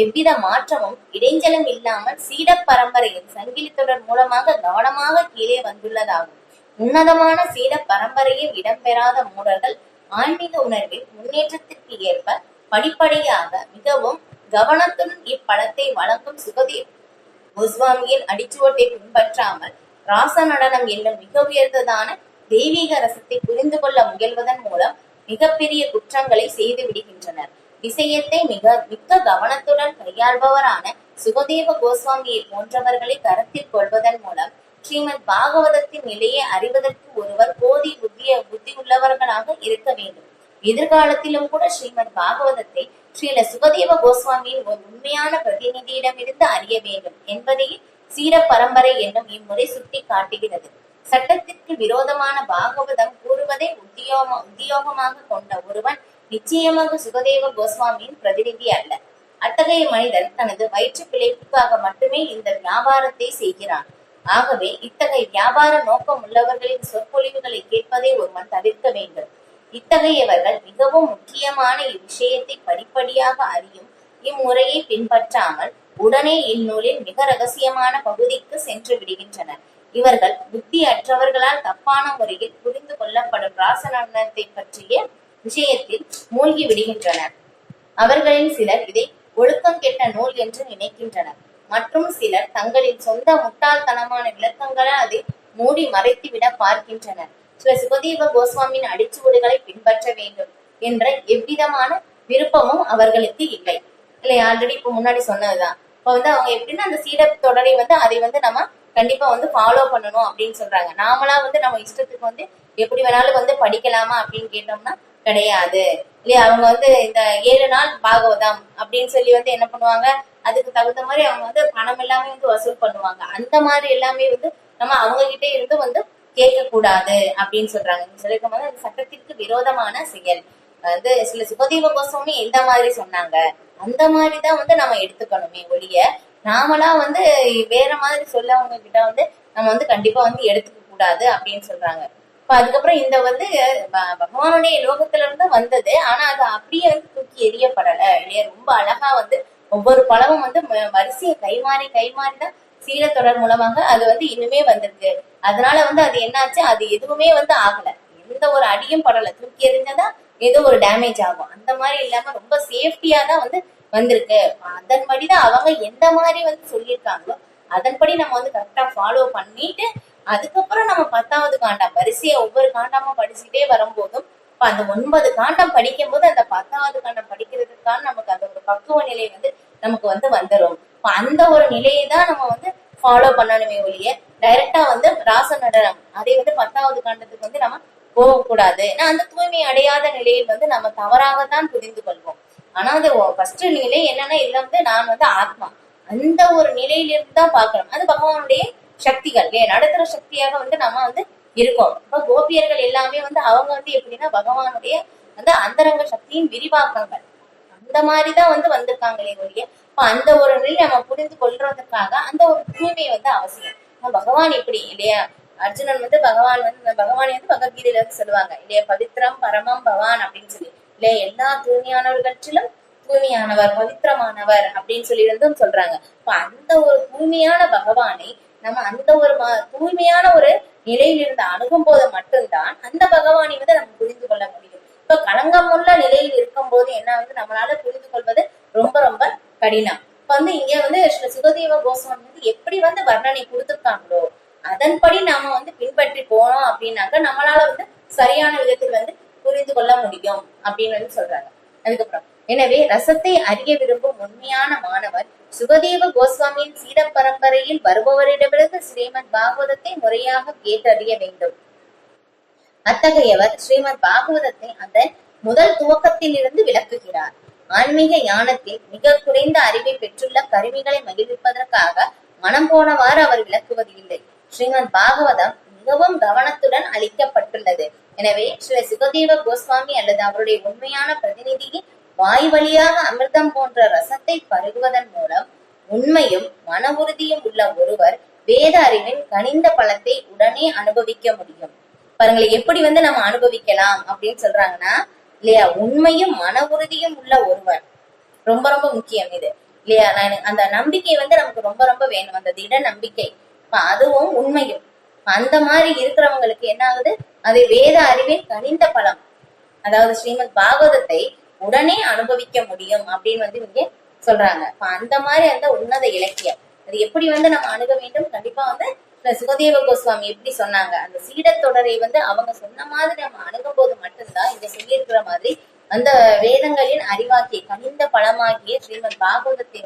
எவ்வித மாற்றமும் இடைஞ்சலும் இல்லாமல் சீட பரம்பரையின் சங்கிலி தொடர் மூலமாக கவனமாக கீழே வந்துள்ளதாகும். உன்னதமான சீட பரம்பரையில் இடம்பெறாத மூடர்கள் ஆன்மீக உணர்வில் முன்னேற்றத்திற்கு ஏற்ப படிப்படியாக மிகவும் கவனத்துடன் இப்படத்தை வழங்கும் சுகதேவ் கோஸ்வாமியின் அடிச்சுவட்டை பின்பற்றாமல் ராச நடனம் என்னும் மிக உயர்ந்ததான தெய்வீக ரசத்தை புரிந்து கொள்ள முயல்வதன் மூலம் மிகப்பெரிய குற்றங்களை செய்து விடுகின்றனர். விஷயத்தை மிக்க கவனத்துடன் கையாள்பவரான சுகதேவ கோஸ்வாமியை போன்றவர்களை கருத்தில் கொள்வதன் மூலம் ஸ்ரீமத் பாகவதத்தின் நிலையை அறிவதற்கு ஒருவர் போதிய புத்தி உள்ளவர்களாக இருக்க வேண்டும். எதிர்காலத்திலும் கூட ஸ்ரீமத் பாகவதத்தை ஸ்ரீல சுகதேவ கோஸ்வாமியின் ஒரு உண்மையான பிரதிநிதியிடமிருந்து அறிய வேண்டும் என்பதை சீர பரம்பரை என்னும் இம்முறை சுட்டி காட்டுகிறது. சட்டத்திற்கு விரோதமான பாகவதம் கூறுவதை உத்தியோகமாக கொண்ட ஒருவன் நிச்சயமாக சுகதேவ கோஸ்வாமியின் பிரதிநிதி அல்ல. அத்தகைய மனிதன் தனது வயிற்று பிழைப்புக்காக மட்டுமே இந்த வியாபாரத்தை செய்கிறான். ஆகவே இத்தகைய வியாபார நோக்கம் உள்ளவர்களின் சொற்பொழிவுகளை கேட்பதை ஒருவன் தவிர்க்க வேண்டும். இத்தகையவர்கள் மிகவும் முக்கியமான இவ்விஷயத்தை படிப்படியாக அறியும் இம்முறையை பின்பற்றாமல் உடனே இந்நூலின் மிக ரகசியமான பகுதிக்கு சென்று விடுகின்றனர். இவர்கள் புத்தி அற்றவர்களால் தப்பான முறையில் புரிந்து கொள்ளப்படும் ராசநடனத்தை பற்றிய விஷயத்தில் மூழ்கி விடுகின்றனர். அவர்களில் சிலர் இதை ஒழுக்கம் கெட்ட நூல் என்று நினைக்கின்றனர். மற்றும் சிலர் தங்களின் சொந்த முட்டாள்தனமான விளக்கங்களால் அதை மூடி மறைத்து விட பார்க்கின்றனர். சில சுகதேவ கோஸ்வாமியின் அடிச்சுவடுகளை பின்பற்ற வேண்டும் என்ற எவ்விதமான விருப்பமும் அவர்களுக்கு இல்லை. இல்லை, ஆல்ரெடி இப்ப முன்னாடி சொன்னதுதான். இப்ப வந்து அவங்க எப்படின்னா அந்த சீட தொடரை வந்து அதை வந்து நம்ம கண்டிப்பா வந்து ஃபாலோ பண்ணணும் அப்படின்னு சொல்றாங்க. நாமளா வந்து நம்ம இஷ்டத்துக்கு வந்து எப்படி வேணாலும் வந்து படிக்கலாமா அப்படின்னு கேட்டோம்னா கிடையாது இல்லையா. அவங்க வந்து இந்த 7 நாள் பாகவதம் அப்படின்னு சொல்லி வந்து என்ன பண்ணுவாங்க, அதுக்கு தகுந்த மாதிரி அவங்க வந்து பணம் எல்லாமே வந்து வசூல் பண்ணுவாங்க. அந்த மாதிரி எல்லாமே வந்து நம்ம அவங்க கிட்டே இருந்து வந்து கேட்க கூடாது அப்படின்னு சொல்றாங்க. சொல்லிருக்கும் போது அது சட்டத்திற்கு விரோதமான செயல். வந்து சில சுகதேவ கோஸ்வாமி எந்த மாதிரி சொன்னாங்க அந்த மாதிரிதான் வந்து நம்ம எடுத்துக்கணுமே ஒழிய நாமளா வந்து வேற மாதிரி சொல்ல அவங்க கிட்ட வந்து நம்ம வந்து கண்டிப்பா வந்து எடுத்துக்க கூடாது அப்படின்னு சொல்றாங்க. இப்ப அதுக்கப்புறம் இந்த வந்து பகவானுடைய லோகத்துல இருந்து வந்தது, ஆனா அது அப்படியே வந்து தூக்கி எரியப்படல இல்லையா. ரொம்ப அழகா வந்து ஒவ்வொரு பழமும் வந்து வரிசையை கைமாறிதான் சீல தொடர் மூலமாக அது வந்து இன்னுமே வந்திருக்கு. அதனால வந்து அது என்னாச்சு, அது எதுவுமே வந்து ஆகல, எந்த ஒரு அடியும் படல, தூக்கி எறிஞ்சதா ஏதோ ஒரு டேமேஜ் ஆகும். அந்த மாதிரி இல்லாம ரொம்ப சேஃப்டியா தான் வந்து வந்திருக்கு. அதன்படிதான் அவங்க எந்த மாதிரி வந்து சொல்லியிருக்காங்களோ அதன்படி நம்ம வந்து கரெக்டா ஃபாலோ பண்ணிட்டு அதுக்கப்புறம் நம்ம 10வது காண்டம் வரிசையா ஒவ்வொரு காண்டமா படிச்சுட்டே வரும்போதும் அந்த 9 காண்டம் படிக்கும் போது அந்த 10வது காண்டம் படிக்கிறதுக்கான நமக்கு அந்த ஒரு பக்குவ நிலை வந்து நமக்கு வந்து வந்துடும். அந்த ஒரு நிலையை தான் நம்ம வந்து ஃபாலோ பண்ணணுமே ஒழிய டைரக்டா வந்து ராச நடனம் அதை வந்து 10வது காண்டத்துக்கு வந்து நம்ம போகக்கூடாது. ஏன்னா அந்த தூய்மை அடையாத நிலையில் வந்து நம்ம தவறாகத்தான் புரிந்து கொள்வோம். ஆனா அது ஃபர்ஸ்ட் நிலை என்னன்னா இதுல வந்து நான் வந்து ஆத்மா, அந்த ஒரு நிலையிலிருந்து தான் பார்க்கணும். அது பகவானுடைய சக்திகள் நடத்துற சக்தியாக வந்து நம்ம வந்து இருக்கோம். இப்ப கோபியர்கள் எல்லாமே வந்து அவங்க வந்து எப்படின்னா பகவானுடைய வந்து அந்தரங்க சக்தியின் விரிவாக்கங்கள் அந்த மாதிரிதான் வந்து வந்திருக்காங்களே ஒழிய இப்ப அந்த ஒரு நிலை நம்ம புரிந்து கொள்றதுக்காக அந்த ஒரு தூய்மை வந்து அவசியம். பகவான் இப்படி இல்லையா, அர்ஜுனன் வந்து பகவானை வந்து பகவத்கீதையில வந்து சொல்லுவாங்க இல்லையா, பவித்ரம் பரமம் பவான் அப்படின்னு சொல்லி இல்லையா, எல்லா தூய்மையானவர்களிலும் தூய்மையானவர் பவித்திரமானவர் அப்படின்னு சொல்லி இருந்தும் சொல்றாங்க. இப்ப அந்த ஒரு தூய்மையான பகவானை நம்ம அந்த ஒரு தூய்மையான ஒரு நிலையிலிருந்து அணுகும் போது மட்டும்தான் அந்த பகவானை வந்து நம்ம புரிந்து கொள்ள முடியும். இப்ப களங்கமுள்ள நிலையில் இருக்கும் போது என்ன வந்து நம்மளால புரிந்து கொள்வது ரொம்ப ரொம்ப கடினம். இப்ப வந்து இங்க வந்து சுகதேவ கோஸ்வாமி வந்து எப்படி வந்து வர்ணனை கொடுத்துருக்காங்களோ அதன்படி நாம வந்து பின்பற்றி போனோம் அப்படின்னாக்க நம்மளால வந்து சரியான விதத்தில் வந்து புரிந்து கொள்ள முடியும் அப்படின்னு வந்து சொல்றாங்க. அதுக்கப்புறம் எனவே ரசத்தை அறிய விரும்பும் உண்மையான மாணவர் சுகதேவ கோஸ்வாமியின் சீட பரம்பரையில் வருபவரிடமிருந்து ஸ்ரீமத் பாகவதத்தை முறையாக கேட்டறிய வேண்டும். அத்தகையவர் ஸ்ரீமத் பாகவதத்தை அதன் முதல் துவக்கத்தில் இருந்து விளக்குகிறார். ஆன்மீக ஞானத்தில் மிக குறைந்த அறிவை பெற்றுள்ள கருவிகளை மகிழ்விப்பதற்காக மனம் போனவாறு அவர் விளக்குவது இல்லை. ஸ்ரீமத் பாகவதம் மிகவும் கவனத்துடன் அளிக்கப்பட்டுள்ளது. எனவே ஸ்ரீ சுகதேவ கோஸ்வாமி அல்லது அவருடைய உண்மையான பிரதிநிதியின் வாய் வழியாக அமிர்தம் போன்ற ரசத்தை பருகுவதன் மூலம் உண்மையும் மன உறுதியும் உள்ள ஒருவர் வேத அறிவின் கனிந்த பலத்தை உடனே அனுபவிக்க முடியும். பாருங்களேன், எப்படி நம்ம அனுபவிக்கலாம் அப்படின்னு சொல்றாங்கன்னா இல்லையா, உண்மையும் மன உறுதியும் உள்ள ஒருவர். ரொம்ப ரொம்ப முக்கியம் இது இல்லையா. அந்த நம்பிக்கை நமக்கு ரொம்ப ரொம்ப வேணும், அந்த திட நம்பிக்கை. அதுவும் உண்மையும் அந்த மாதிரி இருக்கிறவங்களுக்கு என்ன ஆகுது, அது வேத அறிவின் கனிந்த பலம், அதாவது ஸ்ரீமத் பாகவதத்தை உடனே அனுபவிக்க முடியும் அப்படின்னு இங்க சொல்றாங்க. அந்த மாதிரி அந்த உன்னத இலக்கியம் அது எப்படி நம்ம அணுக வேண்டும். கண்டிப்பா சுகதேவ கோஸ்வாமி எப்படி சொன்னாங்க, அந்த சீடத்தொடரை அவங்க சொன்ன மாதிரி நம்ம அணுகும் போது மட்டும்தான் இங்க சொல்லியிருக்கிற மாதிரி அந்த வேதங்களின் அறிவாக்கிய கனிந்த பழமாகிய ஸ்ரீமத் பாகவதத்தை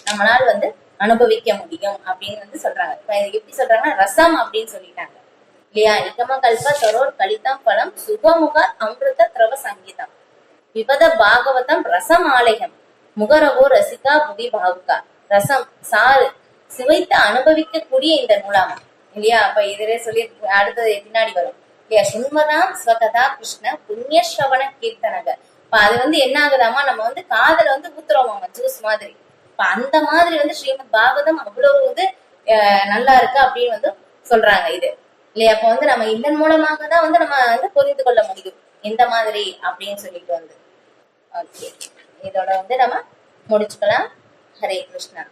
நம்மளால் அனுபவிக்க முடியும் அப்படின்னு சொல்றாங்க. இப்ப எப்படி சொல்றாங்கன்னா ரசம் அப்படின்னு சொல்லிட்டாங்க இல்லையா. நிகம கல்ப தரோர் கலிதம் பலம் சுகமுக அமிர்த திரவ சங்கீதம் விபத பாகவதம் ரசம் ஆலயம் முகரவோ ரசிகா புவி பாவுகா. ரசம் சாறு சுவைத்து அனுபவிக்கக்கூடிய இந்த நூலாமா இல்லையா. அப்ப இதுல சொல்லி அடுத்தது பின்னாடி வரும் இல்லையா. சுண்மதாம் ஸ்வகதா கிருஷ்ண புண்ணிய ஸ்ரவண கீர்த்தனக. இப்ப அது என்ன ஆகுதாமா, நம்ம காதல ஊத்துறோமாமா ஜூஸ் மாதிரி. இப்ப அந்த மாதிரி ஸ்ரீமத் பாகவதம் அவ்வளவு நல்லா இருக்கு அப்படின்னு சொல்றாங்க இது இல்லையா. அப்ப நம்ம இதன் மூலமாக தான் நம்ம புரிந்து கொள்ள முடியும் எந்த மாதிரி அப்படின்னு சொல்லிட்டு ஓகே, இதோட நம்ம முடிச்சுக்கலாம். ஹரே கிருஷ்ணா.